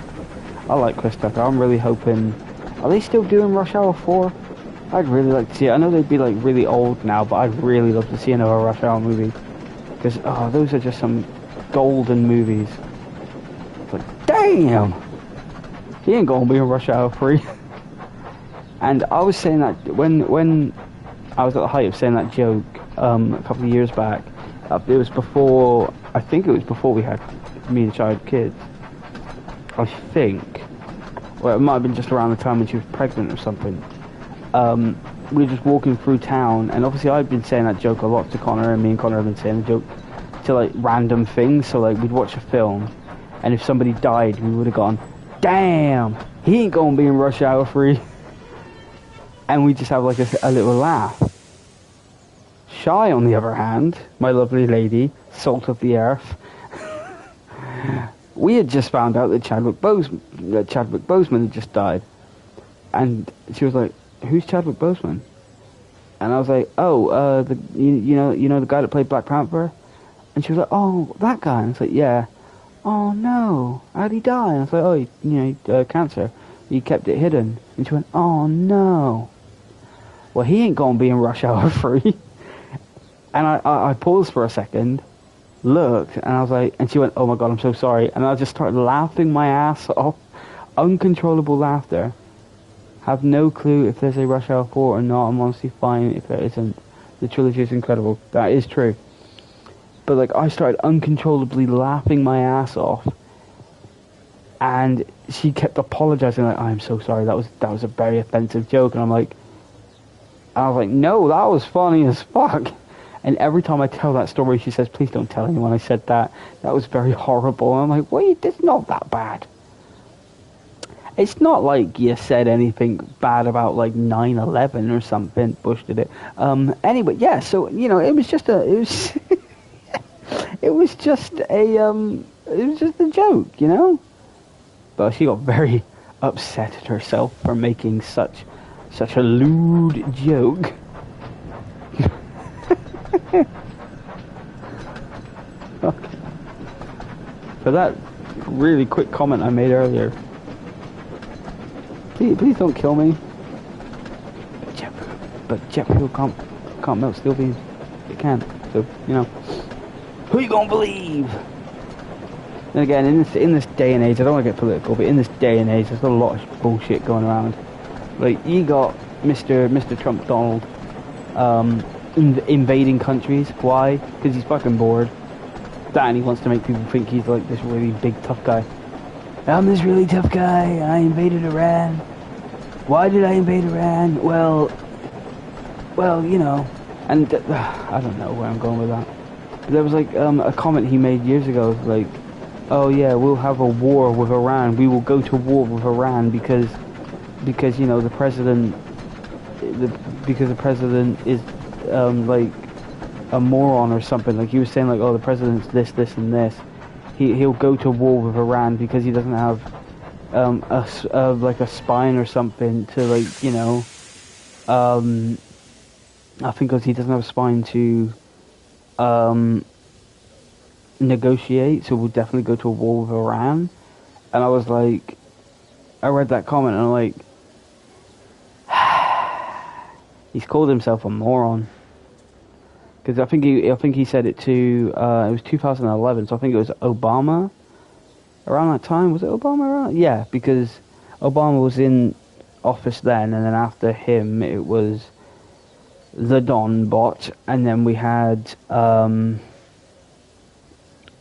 I like Chris Tucker. I'm really hoping. Are they still doing Rush Hour 4? I'd really like to see it. I know they'd be like really old now, but I'd really love to see another Rush Hour movie. Because, those are just some golden movies. It's like, damn! He ain't gonna be in Rush Hour 3. And I was saying that when I was at the height of saying that joke a couple of years back, it was before, I think it was before me and Shy had kids. I think. Well, it might have been just around the time when she was pregnant or something. We were just walking through town, and obviously I'd been saying that joke a lot to Connor, and me and Connor have been saying the joke to like random things. So like we'd watch a film, and if somebody died, we would have gone, damn, he ain't gonna be in Rush Hour 3. And we just have like a little laugh. Shy, on the other hand, my lovely lady, salt of the earth, we had just found out that Chadwick Boseman had just died. And she was like, who's Chadwick Boseman? And I was like, oh, you know the guy that played Black Panther? And she was like, oh, that guy. And I was like, yeah. Oh no, how'd he die? And I was like, oh, cancer. He kept it hidden. And she went, oh no. Well, he ain't gonna be in Rush Hour 3. And I paused for a second, looked, and I was like, and she went, oh my god, I'm so sorry. And I just started laughing my ass off. Uncontrollable laughter. Have no clue if there's a Rush Hour 4 or not. I'm honestly fine if there isn't. The trilogy is incredible. That is true. But like, I started uncontrollably laughing my ass off. And she kept apologizing, like, I'm so sorry, that was a very offensive joke. And I was like, no, that was funny as fuck. And every time I tell that story, she says, please don't tell anyone I said that. That was very horrible. And I'm like, wait, it's not that bad. It's not like you said anything bad about like 9/11 or something. Bush did it. Anyway, yeah. So it was just it was just a joke, But she got very upset at herself for making such a lewd joke. Okay. For that really quick comment I made earlier. Please don't kill me. But jet fuel can't melt steel beams. It can. So who you gonna believe? And again, in this day and age, I don't want to get political, but in this day and age, there's a lot of bullshit going around. Like you got Mr. Trump Donald invading countries. Why? Because he's fucking bored. And he wants to make people think he's like this really big tough guy. I'm this really tough guy. I invaded Iran. Why did I invade Iran? Well, and I don't know where I'm going with that. There was like a comment he made years ago, like, oh yeah, we'll have a war with Iran. We will go to war with Iran because the president is like a moron or something. Like he was saying, like, oh, the president's this, and this. He'll go to war with Iran because he doesn't have like a spine or something to I think because he doesn't have a spine to negotiate, so we'll definitely go to a war with Iran. And I was like, I read that comment and I'm like, he's called himself a moron. Because I think he said it to, it was 2011, so I think it was Obama around that time. Was it Obama around? Yeah, because Obama was in office then, and then after him it was the Don bot, and then we had,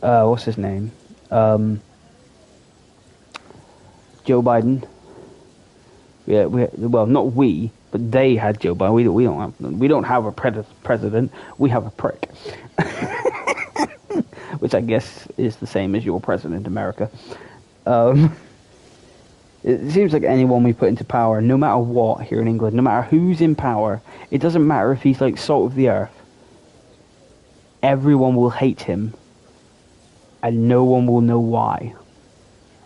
what's his name? Joe Biden. Yeah, well, not we, but they had Joe Biden. We don't have a president. We have a prick, which I guess is the same as your president, America. It seems like anyone we put into power, no matter what, here in England, no matter who's in power, it doesn't matter if he's like salt of the earth. Everyone will hate him, and no one will know why.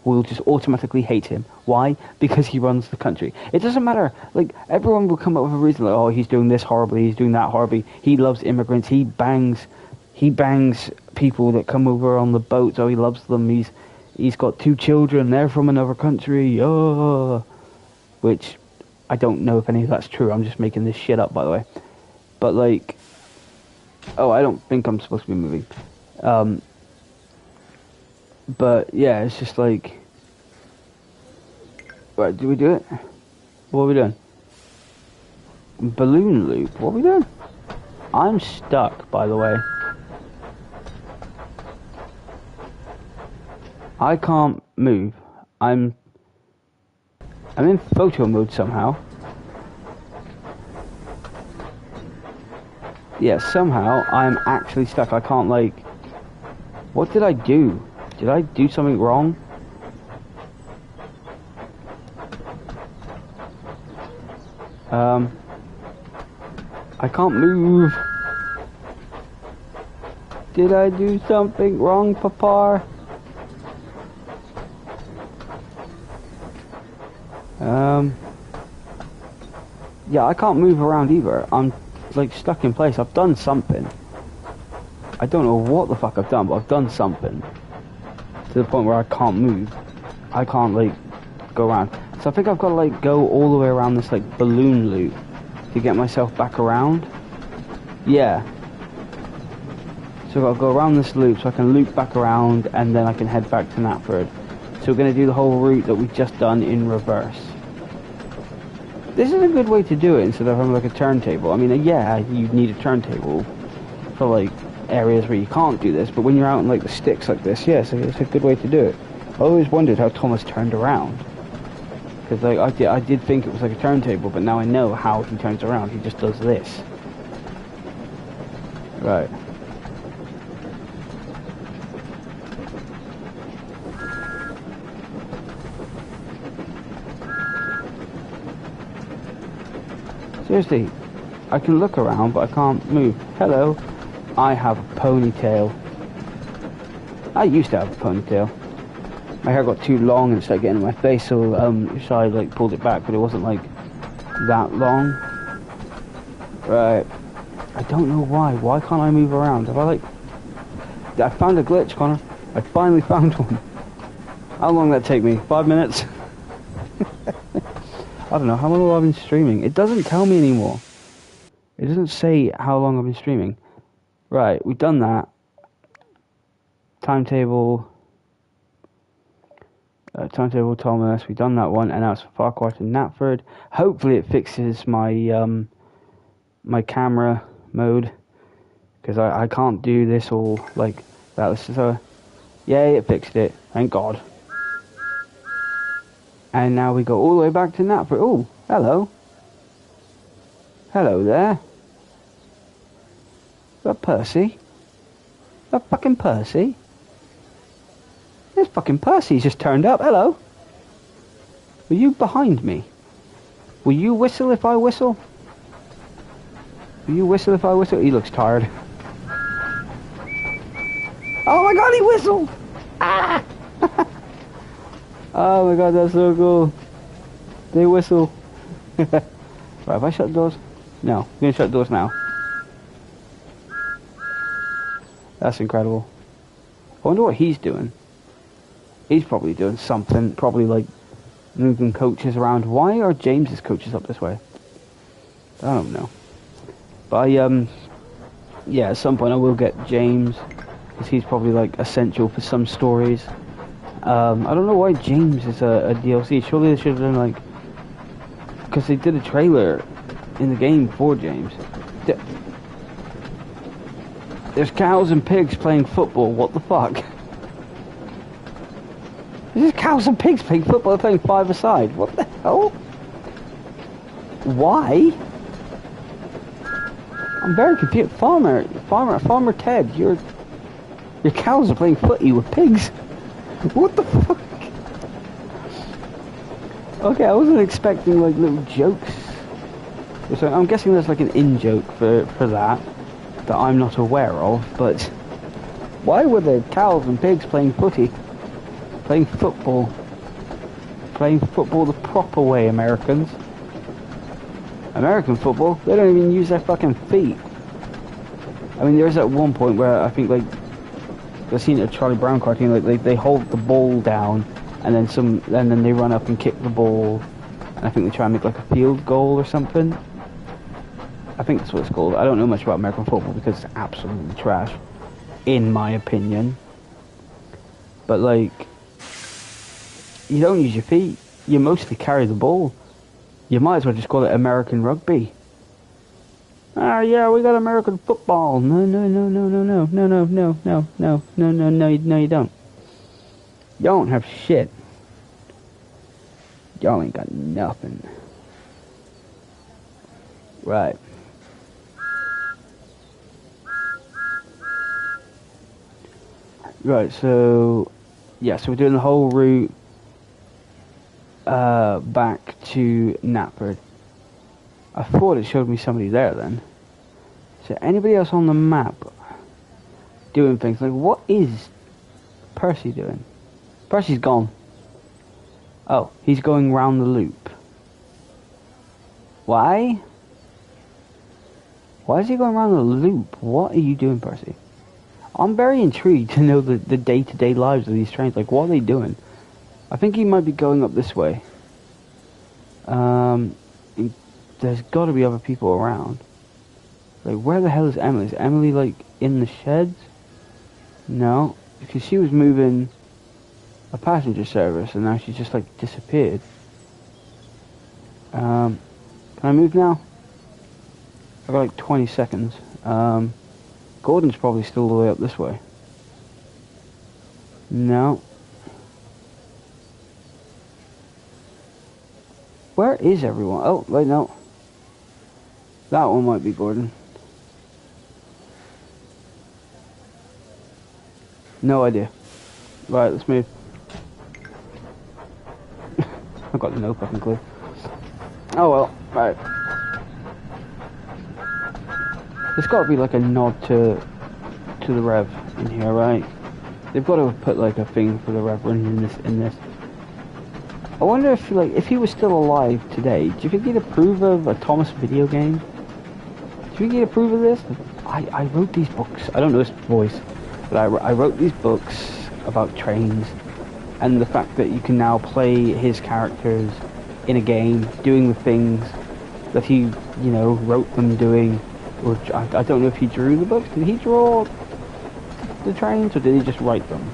We'll just automatically hate him. Why? Because he runs the country. It doesn't matter. Like, everyone will come up with a reason, like, oh, he's doing this horribly, he's doing that horribly. He loves immigrants. He bangs people that come over on the boats. Oh, he loves them. He's got 2 children. They're from another country. Oh, which I don't know if any of that's true. I'm just making this shit up, by the way. But like, oh, I don't think I'm supposed to be moving. But yeah, it's just like, right, do we do it? What are we doing? Balloon loop, what are we doing? I'm stuck, by the way. I can't move. I'm in photo mode somehow. Yeah, somehow I'm actually stuck. I can't, like, what did I do? Did I do something wrong? I can't move. Did I do something wrong, Papa? Yeah, I can't move around either. I'm, like, stuck in place. I've done something. I don't know what the fuck I've done, but I've done something. To the point where I can't move. I can't, like, go around. So I think I've got to, like, go all the way around this, like, balloon loop to get myself back around. Yeah. So I've got to go around this loop so I can loop back around and then I can head back to Knapford. So we're going to do the whole route that we've just done in reverse. This is a good way to do it instead of having, like, a turntable. I mean, yeah, you need a turntable for, like, areas where you can't do this, but when you're out in, like, the sticks like this, yes, it's a good way to do it. I always wondered how Thomas turned around. Because, like, I did think it was like a turntable, but now I know how he turns around. He just does this. Right. Seriously, I can look around, but I can't move. Hello. I have a ponytail. I used to have a ponytail. My hair got too long and it started getting in my face, so I like pulled it back, but it wasn't like that long. Right. I don't know why. Why can't I move around? Have I like... I found a glitch, Connor. I finally found one. How long did that take me? 5 minutes? I don't know. How long have I been streaming? It doesn't tell me anymore. It doesn't say how long I've been streaming. Right, we've done that. Timetable Thomas, we've done that one, and now it's Farquhar to Knapford. Hopefully it fixes my my camera mode, because I can't do this all like that. So, yay, it fixed it, thank God. And now we go all the way back to Knapford. Oh, hello. Hello there. Is that Percy? Is that fucking Percy? There's fucking Percy just turned up. Hello. Were you behind me? Will you whistle if I whistle? Will you whistle if I whistle? He looks tired. Oh my god, he whistled! Ah! Oh my god, that's so cool. They whistle. Right, have I shut the doors? No, I'm gonna shut the doors now. That's incredible. I wonder what he's doing. He's probably doing something, probably like moving coaches around. Why are James's coaches up this way? I don't know. But yeah, at some point I will get James, because he's probably like essential for some stories. I don't know why James is a DLC. Surely they should have done like, because they did a trailer in the game for James. There's cows and pigs playing football. What the fuck? There's cows and pigs playing football. They're playing 5-a-side. What the hell? Why? I'm very confused. Farmer Ted, your cows are playing footy with pigs. What the fuck? Okay, I wasn't expecting like little jokes. So I'm guessing there's like an in-joke for that I'm not aware of, but why were the cows and pigs playing footy? Playing football the proper way, Americans. American football, they don't even use their fucking feet. I mean, there's at one point where I think like I've seen a Charlie Brown cartoon, like they hold the ball down and then they run up and kick the ball, and I think they try and make like a field goal or something. I think that's what it's called. I don't know much about American football because it's absolutely trash, in my opinion. But like, you don't use your feet. You mostly carry the ball. You might as well just call it American rugby. Ah, yeah, we got American football. No, you don't. You don't have shit. Y'all ain't got nothing. Right. Right, so yeah, so we're doing the whole route back to Knapford. I thought it showed me somebody there then. So anybody else on the map doing things? Like, what is Percy doing? Percy's gone. Oh, he's going round the loop. Why? Why is he going around the loop? What are you doing, Percy? I'm very intrigued to know the day-to-day lives of these trains. Like, what are they doing? I think he might be going up this way. There's got to be other people around. Like, where the hell is Emily? Is Emily, like, in the sheds? No, because she was moving a passenger service, and now she's just, like, disappeared. Can I move now? I've got, like, 20 seconds. Gordon's probably still the way up this way. No. Where is everyone? Oh, wait, no. That one might be Gordon. No idea. Right, let's move. I've got no fucking clue. Oh well, right. There's got to be like a nod to the Rev in here, right? They've got to put like a thing for the Reverend in this. I wonder if he was still alive today, do you think he'd approve of a Thomas video game? Do you think he'd approve of this? I wrote these books. I don't know his voice, but I wrote these books about trains, and the fact that you can now play his characters in a game, doing the things that he, wrote them doing. Or I don't know if he drew the books. Did he draw the trains, or did he just write them?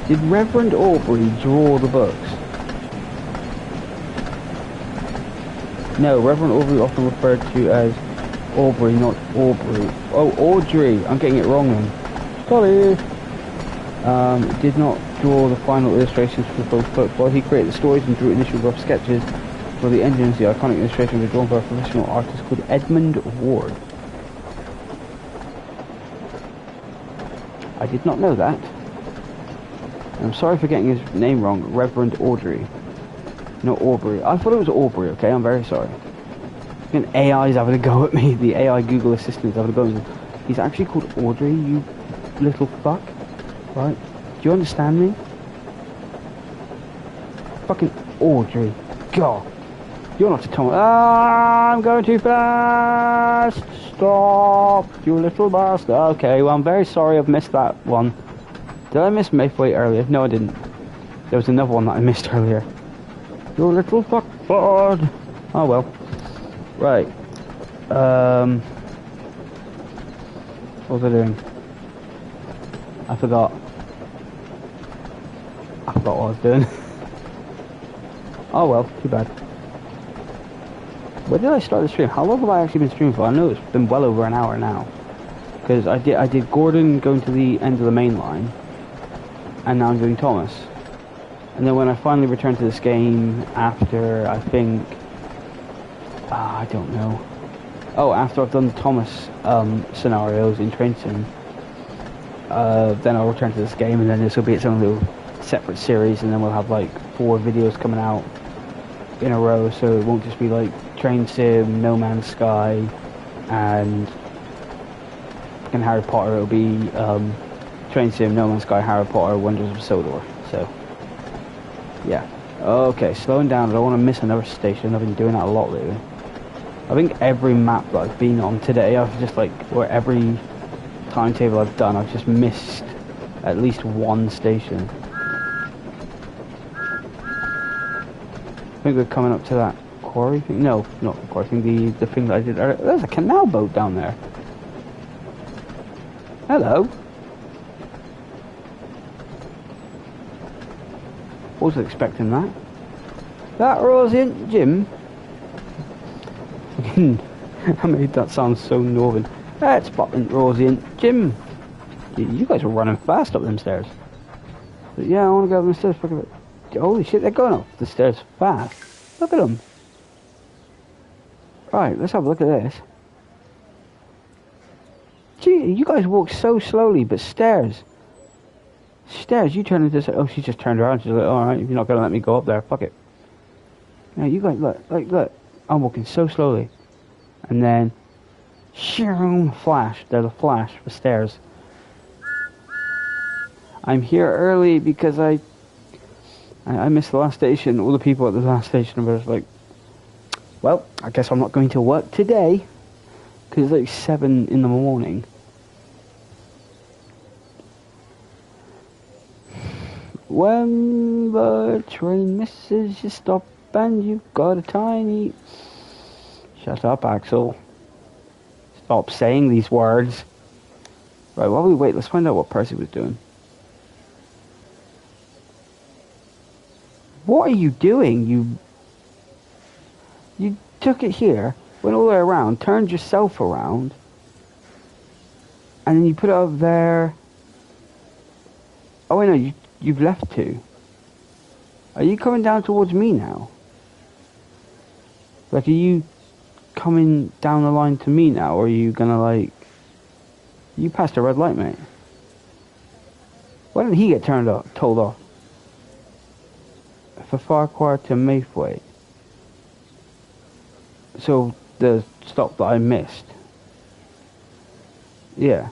Did Reverend Aubrey draw the books? No, Reverend Aubrey often referred to as Aubrey, not Aubrey. Oh, Audrey. I'm getting it wrong then. Sorry. Did not draw the final illustrations for both books. While he created the stories and drew initial rough sketches for the engines, the iconic illustration was drawn by a professional artist called Edmund Ward. I did not know that. I'm sorry for getting his name wrong. Reverend Audrey. Not Aubrey. I thought it was Aubrey, okay? I'm very sorry. An AI's having a go at me. The AI Google Assistant is having a go at me. He's actually called Audrey, you little fuck. Right? Do you understand me? Fucking Audrey. God. You're not a Thomas. Ah, I'm going too fast. Stop, you little bastard. Okay, well, I'm very sorry I've missed that one. Did I miss Mayfway earlier? No, I didn't. There was another one that I missed earlier. You little fuckbird. Oh well. Right. What was I doing? I forgot. I forgot what I was doing. Oh well, too bad. Where did I start the stream? How long have I actually been streaming for? I know it's been well over an hour now. Because I did Gordon going to the end of the main line. And now I'm doing Thomas. And then when I finally return to this game after, I think, I don't know. Oh, after I've done the Thomas scenarios in Train Sim, then I'll return to this game, and then this will be its own little separate series, and then we'll have like 4 videos coming out in a row, so it won't just be like Train Sim, No Man's Sky, and fucking Harry Potter. It'll be Train Sim, No Man's Sky, Harry Potter, Wonders of Sodor. So, yeah. Okay, slowing down. I don't want to miss another station. I've been doing that a lot lately. I think every map that I've been on today, I've just like, or every timetable I've done, I've just missed at least one station. I think we're coming up to that quarry thing. No, not the quarry thing. The thing that I did earlier. There's a canal boat down there. Hello. Wasn't expecting that. That Rosie and Jim. I made that sound so northern. That's Button, Rosie and Jim. You guys are running fast up them stairs. But yeah, I want to go up them stairs. Holy shit, they're going up the stairs fast. Look at them. Right, let's have a look at this. Gee, you guys walk so slowly, but stairs. Stairs, you turn into... Oh, she just turned around. She's like, alright, if you're not going to let me go up there, fuck it. Now, you guys, look. I'm walking so slowly. And then... Shoom, flash. There's a flash for stairs. I'm here early because I missed the last station. All the people at the last station were like, well, I guess I'm not going to work today. Because it's like 7 in the morning. When the train misses you stop and you've got a tiny... Shut up, Axel. Stop saying these words. Right, while we wait, let's find out what Percy was doing. What are you doing? You took it here, went all the way around, turned yourself around, and then you put it up there. Oh wait, no, you've left too. Are you coming down towards me now? Like, are you coming down the line to me now, or are you gonna like... You passed a red light, mate. Why didn't he get told off? For Farquhar to Maythwaite. So, the stop that I missed. Yeah.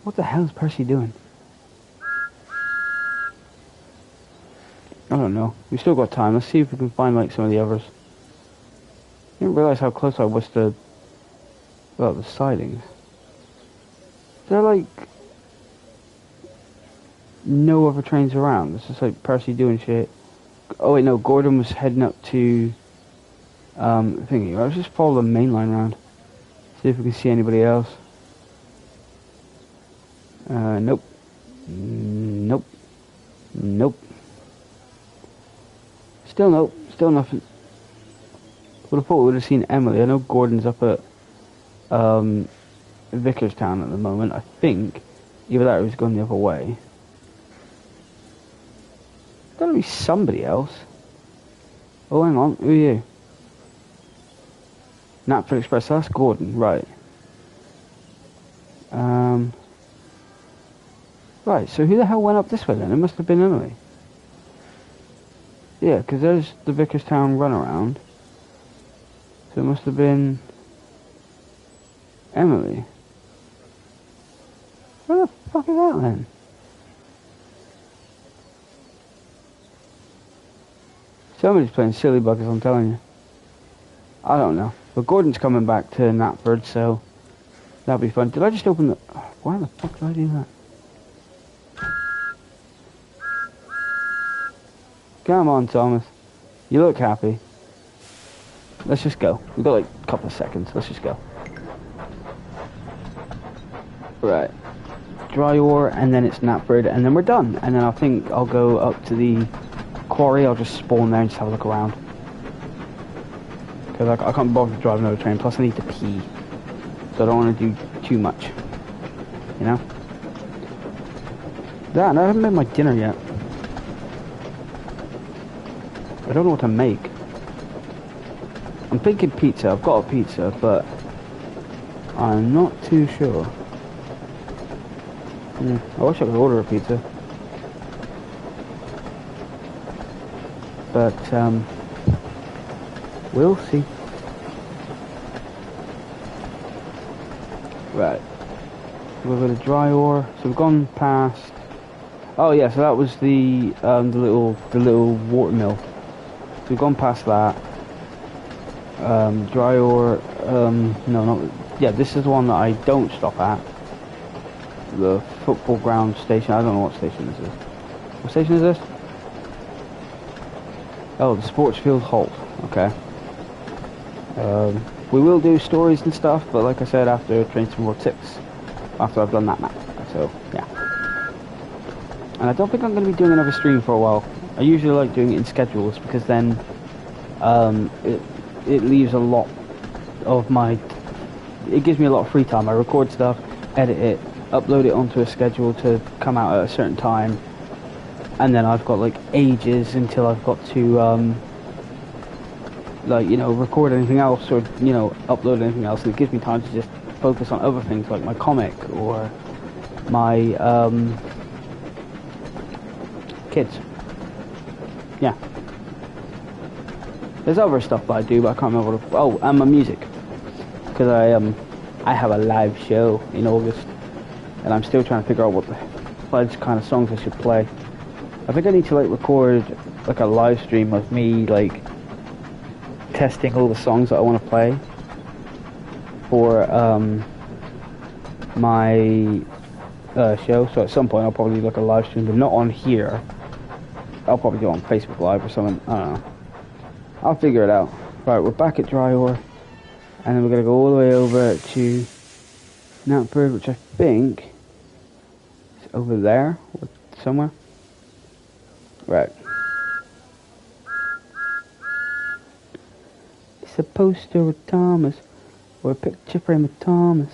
What the hell is Percy doing? I don't know. We've still got time. Let's see if we can find like some of the others. I didn't realise how close I was to... well, the sidings. They're like... no other trains around. It's just like Percy doing shit. Oh wait, no, Gordon was heading up to... thingy. Let's just follow the main line round. See if we can see anybody else. Nope. Nope. Nope. Still nope. Still nothing. Would have thought we would have seen Emily. I know Gordon's up at Vicarstown at the moment. I think either that or he's gone the other way. There's gotta be somebody else. Oh, hang on. Who are you? Knapford Express. That's Gordon, right? Right. So who the hell went up this way then? It must have been Emily. Yeah, because there's the Vicarstown runaround. So it must have been Emily. Where the fuck is that then? Somebody's playing silly buggers, I'm telling you. I don't know. But Gordon's coming back to Knapford, so that'll be fun. Did I just open the... Why the fuck did I do that? Come on, Thomas. You look happy. Let's just go. We've got like a couple of seconds. Let's just go. Right. Dry ore, and then it's Knapford, and then we're done. And then I think I'll go up to the quarry. I'll just spawn there and just have a look around. Because I can't bother to drive another train. Plus I need to pee. So I don't want to do too much. You know? That, I haven't made my dinner yet. I don't know what to make. I'm thinking pizza. I've got a pizza, but I'm not too sure. I wish I could order a pizza. But, we'll see. Right. We've got a dry ore. So we've gone past... Oh yeah, so that was the little water mill. So we've gone past that. Dry ore, no, not... Yeah, this is the one that I don't stop at. The football ground station. I don't know what station this is. What station is this? Oh, the sports field halt. Okay. We will do stories and stuff, but like I said, after trying some more tips, after I've done that map. So, yeah. And I don't think I'm going to be doing another stream for a while. I usually like doing it in schedules, because then it leaves a lot of my... It gives me a lot of free time. I record stuff, edit it, upload it onto a schedule to come out at a certain time, and then I've got like ages until I've got to like, you know, record anything else, or, you know, upload anything else, and it gives me time to just focus on other things like my comic or my kids. Yeah. There's other stuff that I do, but I can't remember what it... Oh, and my music. Because I have a live show in August, and I'm still trying to figure out what kind of songs I should play. I think I need to like record like a live stream of me like testing all the songs that I want to play for my show. So at some point I'll probably do like a live stream, but not on here. I'll probably do it on Facebook Live or something. I don't know. I'll figure it out. Right, we're back at Dry Ore, and then we're gonna go all the way over to Knapford, which I think is over there or somewhere. Right. It's a poster of Thomas, or a picture frame of Thomas.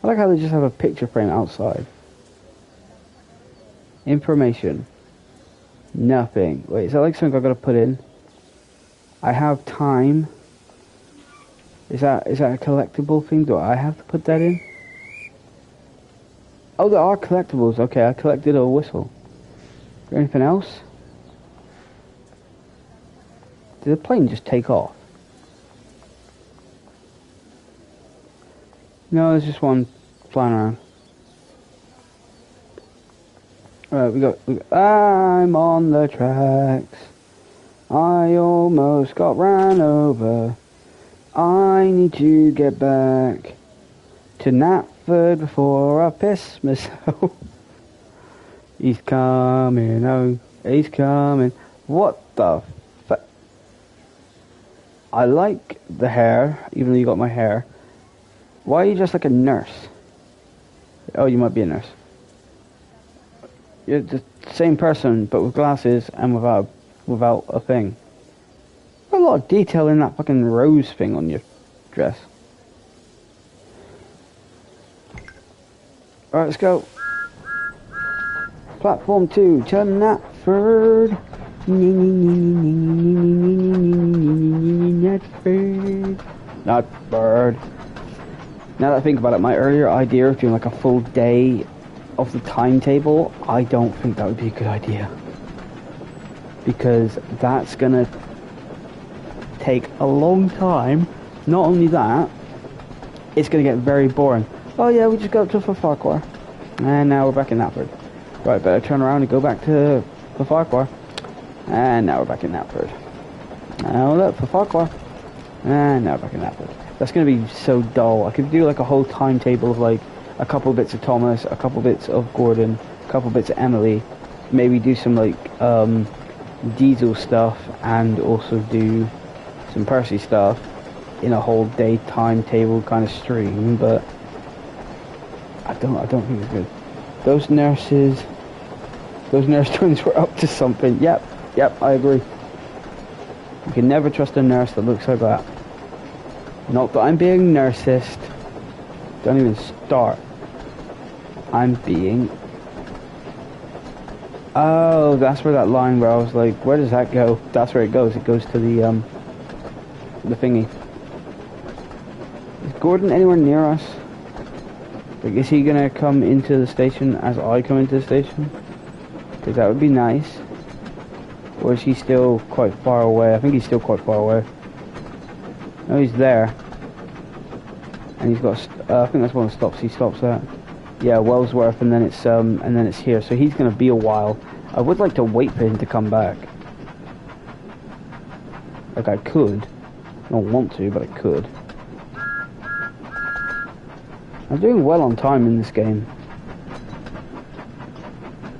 I like how they just have a picture frame outside. Information. Nothing. Wait, is that like something I've got to put in? I have time. Is that a collectible thing? Do I have to put that in? Oh, there are collectibles. Okay, I collected a whistle. Is there anything else? Did the plane just take off? No, there's just one flying around. Alright, we got I'm on the tracks. I almost got ran over. I need to get back to Knapford before I piss myself. He's coming, oh, he's coming. What the fuck? I like the hair, even though you got my hair. Why are you just like a nurse? Oh, you might be a nurse. You're the same person, but with glasses and without a thing. A lot of detail in that fucking rose thing on your dress. Alright, let's go. Platform 2, to Knapford. Knapford. Now that I think about it, my earlier idea of doing like a full day of the timetable, I don't think that would be a good idea. Because that's gonna take a long time. Not only that, it's gonna get very boring. Oh yeah, we just got to Farquhar. And now we're back in Knapford. Right, better turn around and go back to Farquhar. And now we're back in Knapford. Now look, Farquhar. And now we're back in Knapford. That's going to be so dull. I could do like a whole timetable of like a couple bits of Thomas, a couple bits of Gordon, a couple bits of Emily. Maybe do some like Diesel stuff and also do some Percy stuff in a whole day timetable kind of stream. But I don't think it's good. Those nurse twins were up to something. Yep, I agree. You can never trust a nurse that looks like that. Not that I'm being narcissist. Don't even start. I'm being Oh, that's where that line where I was like, where does that go? That's where it goes. It goes to the thingy. Is Gordon anywhere near us? Like, is he gonna come into the station as I come into the station? Because that would be nice. Or is he still quite far away? I think he's still quite far away. No, he's there. And he's got, I think that's one of the stops he stops at. Yeah, Wellsworth, and then it's here. So he's gonna be a while. I would like to wait for him to come back. Like, I could. I don't want to, but I could. I'm doing well on time in this game.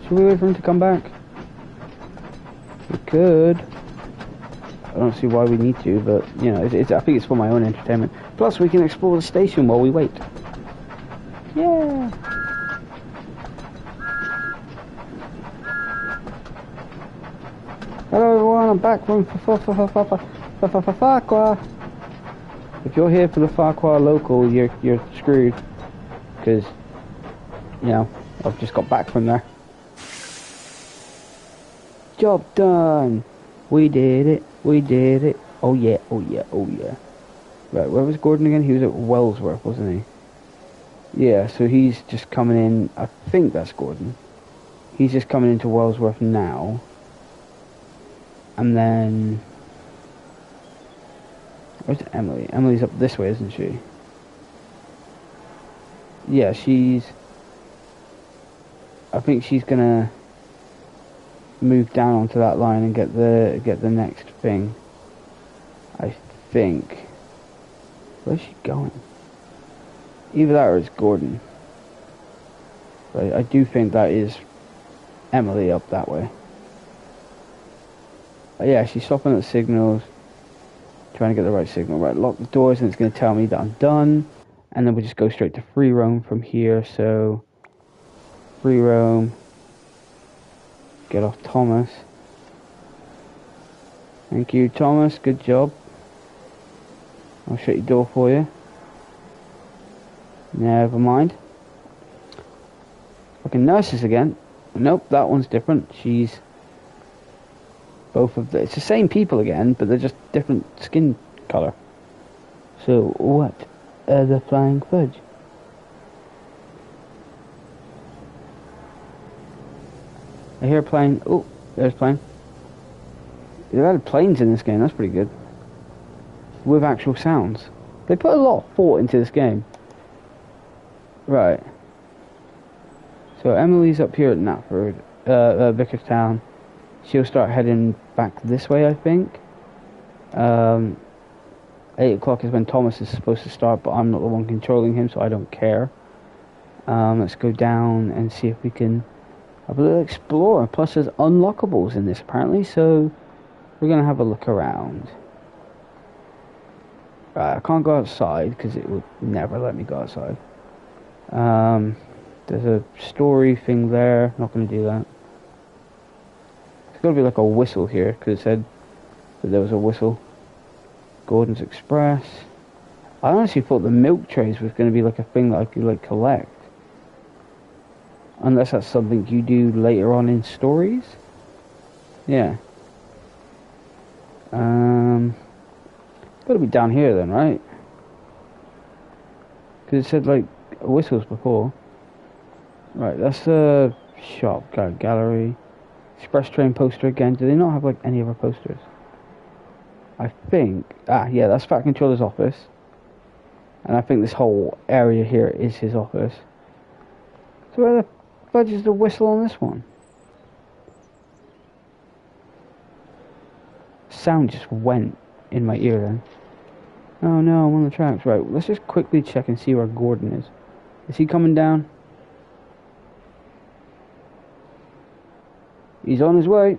Should we wait for him to come back? We could. I don't see why we need to, but, you know, I think it's for my own entertainment. Plus, we can explore the station while we wait. Yeah! Hello everyone, I'm back from Farquhar. If you're here for the Farquhar local, you're screwed. Because, you know, I've just got back from there. Job done! We did it, we did it. Oh yeah, oh yeah, oh yeah. Right, where was Gordon again? He was at Wellsworth, wasn't he? Yeah, so he's just coming in, I think that's Gordon. He's just coming into Wellsworth now. And then... where's Emily? Emily's up this way, isn't she? Yeah, I think she's gonna move down onto that line and get the next thing. I think. Where's she going? Either that or it's Gordon. But I do think that is Emily up that way. But yeah, she's stopping at the signals, trying to get the right signal. Right, lock the doors, and it's going to tell me that I'm done. And then we just go straight to free roam from here. So, free roam. Get off Thomas. Thank you, Thomas. Good job. I'll shut your door for you. Never mind. Fucking nurses again. Nope, that one's different. She's... both of the... it's the same people again, but they're just different skin colour. So, what? The flying fudge. I hear a plane. Oh, there's a plane. They've added planes in this game, that's pretty good. With actual sounds. They put a lot of thought into this game. Right. So Emily's up here at Knapford, Vickerstown. She'll start heading back this way, I think. 8 o'clock is when Thomas is supposed to start, but I'm not the one controlling him, so I don't care. Let's go down and see if we can have a little explore. Plus there's unlockables in this apparently, so we're going to have a look around. Right, I can't go outside because it would never let me go outside. There's a story thing there, not going to do that. There's got to be like a whistle here, because it said that there was a whistle. Gordon's Express. I honestly thought the milk trays was going to be like a thing that I could like collect. Unless that's something you do later on in stories. Yeah. Gotta be down here then, right? Because it said like whistles before. Right, that's a shop, gallery. Express train poster again. Do they not have like any other posters? I think, yeah, that's Fat Controller's office. And I think this whole area here is his office. So where the fudge is the whistle on this one? Sound just went in my ear then. Oh no, I'm on the tracks. Right, let's just quickly check and see where Gordon is. Is he coming down? He's on his way.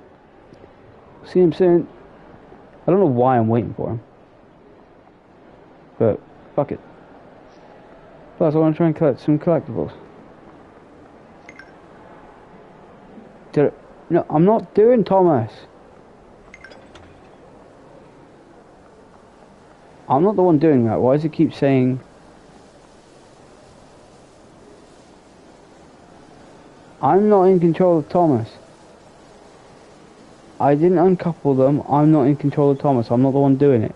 See him soon. I don't know why I'm waiting for him. But, fuck it. Plus, I want to try and collect some collectibles. No, I'm not doing Thomas. I'm not the one doing that. Why does it keep saying... I'm not in control of Thomas. I didn't uncouple them. I'm not in control of Thomas. I'm not the one doing it.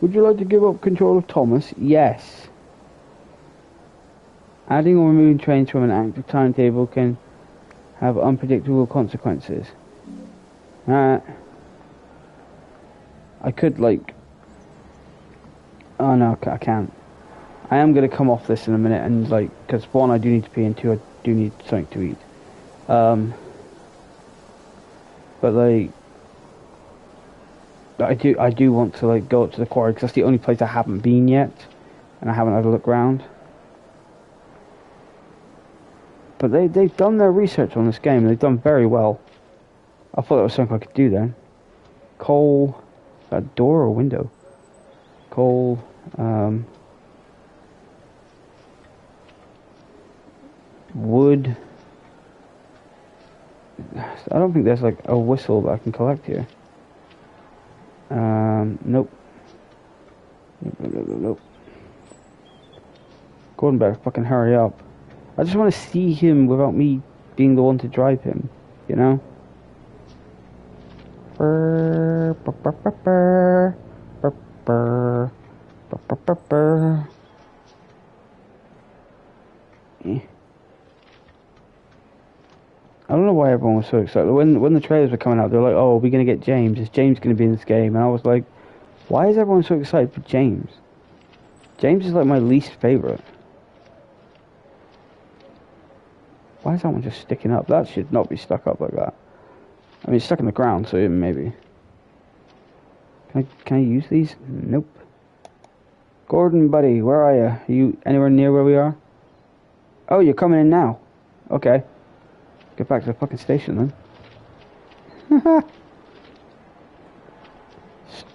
Would you like to give up control of Thomas? Yes. Adding or removing trains from an active timetable can have unpredictable consequences. I could, like... Oh, no, I can't. I am going to come off this in a minute, and, like... Because, one, I do need to pee, and two, I do need something to eat. But, like... I do want to, like, go up to the quarry, because that's the only place I haven't been yet. And I haven't had a look around. But they've done their research on this game, and they've done very well. I thought that was something I could do then. Coal... Is that a door or a window? Coal... wood... I don't think there's like a whistle that I can collect here. Nope. Nope. Gordon better fucking hurry up. I just want to see him without me being the one to drive him, you know? I don't know why everyone was so excited. When the trailers were coming out, they were like, "Oh, are we gonna get James? Is James gonna be in this game?" And I was like, "Why is everyone so excited for James? James is like my least favorite. Why is that one just sticking up? That should not be stuck up like that. I mean, it's stuck in the ground, so maybe. Can I use these? Nope. Gordon, buddy, where are you? Are you anywhere near where we are? Oh, you're coming in now. Okay. Get back to the fucking station then.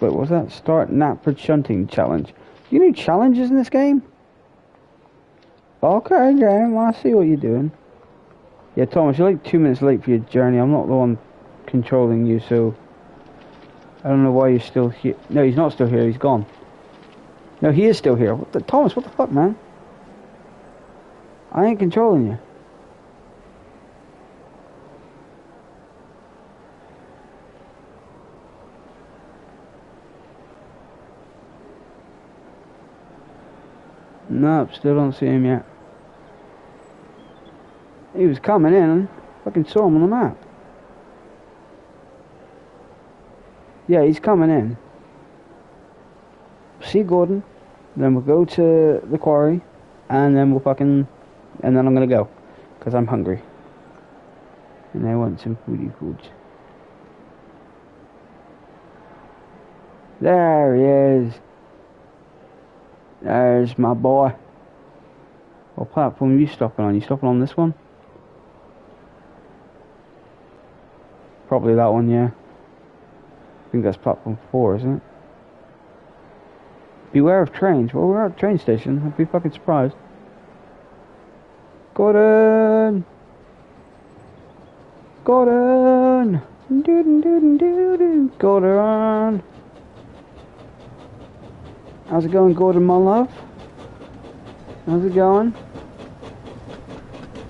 But what was that? Start Knapford shunting challenge. You do challenges in this game? Okay, game. I see what you're doing. Yeah, Thomas, you're like 2 minutes late for your journey. I'm not the one controlling you, so I don't know why you're still here. No, he's not still here. He's gone. No, he is still here. Thomas, what the fuck, man? I ain't controlling you. Nope, still don't see him yet. He was coming in. Fucking saw him on the map. Yeah, he's coming in. See Gordon. Then we'll go to the quarry. And then we'll fucking... And then I'm gonna go. Because I'm hungry. And I want some foodie foods. There he is. There's my boy. What platform are you stopping on? You stopping on this one? Probably that one, yeah. I think that's platform 4, isn't it? Beware of trains. Well, we're at a train station. I'd be fucking surprised. Gordon! Gordon! Gordon! How's it going, Gordon, my love? How's it going?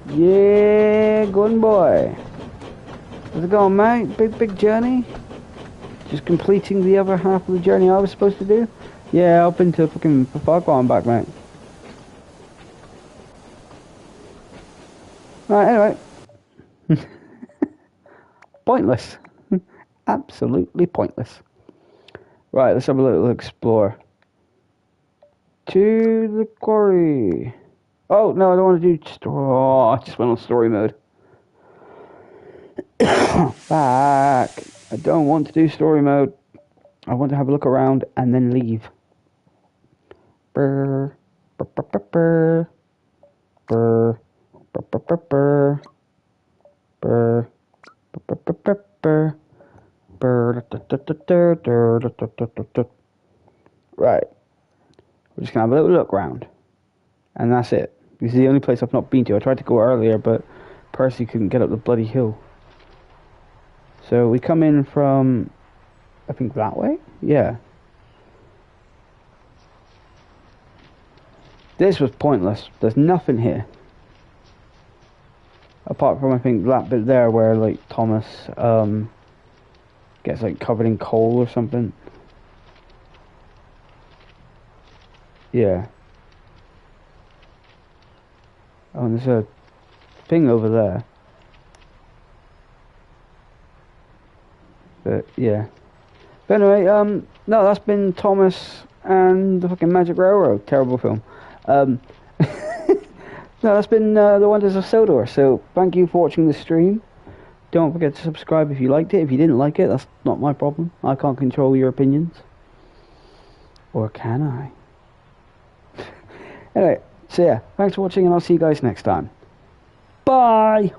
Yeah, Gordon boy. How's it going, mate? Big journey? Just completing the other half of the journey I was supposed to do? Yeah, up into fucking Farquhar and back, mate. Right, anyway. Pointless. Absolutely pointless. Right, let's have a little explore. To the quarry. Oh, no, I don't want to do... Oh, I just went on story mode. Back. I don't want to do story mode. I want to have a look around and then leave. Brr. Brr, brr, brr, brr. Brr. Brr, brr, brr, brr. Brr. Brr, brr, brr, brr. Brr. Right. We're just going to have a little look around. And that's it. This is the only place I've not been to. I tried to go earlier, but Percy couldn't get up the bloody hill. So we come in from, I think that way? Yeah. This was pointless. There's nothing here. Apart from, I think, that bit there where, like, Thomas, Gets like covered in coal or something. Yeah. Oh, and there's a thing over there. But yeah. But anyway, no, that's been Thomas and the fucking Magic Railroad. Terrible film. No, that's been The Wonders of Sodor. So thank you for watching the stream. Don't forget to subscribe if you liked it. If you didn't like it, that's not my problem. I can't control your opinions. Or can I? Anyway, so yeah, thanks for watching and I'll see you guys next time. Bye!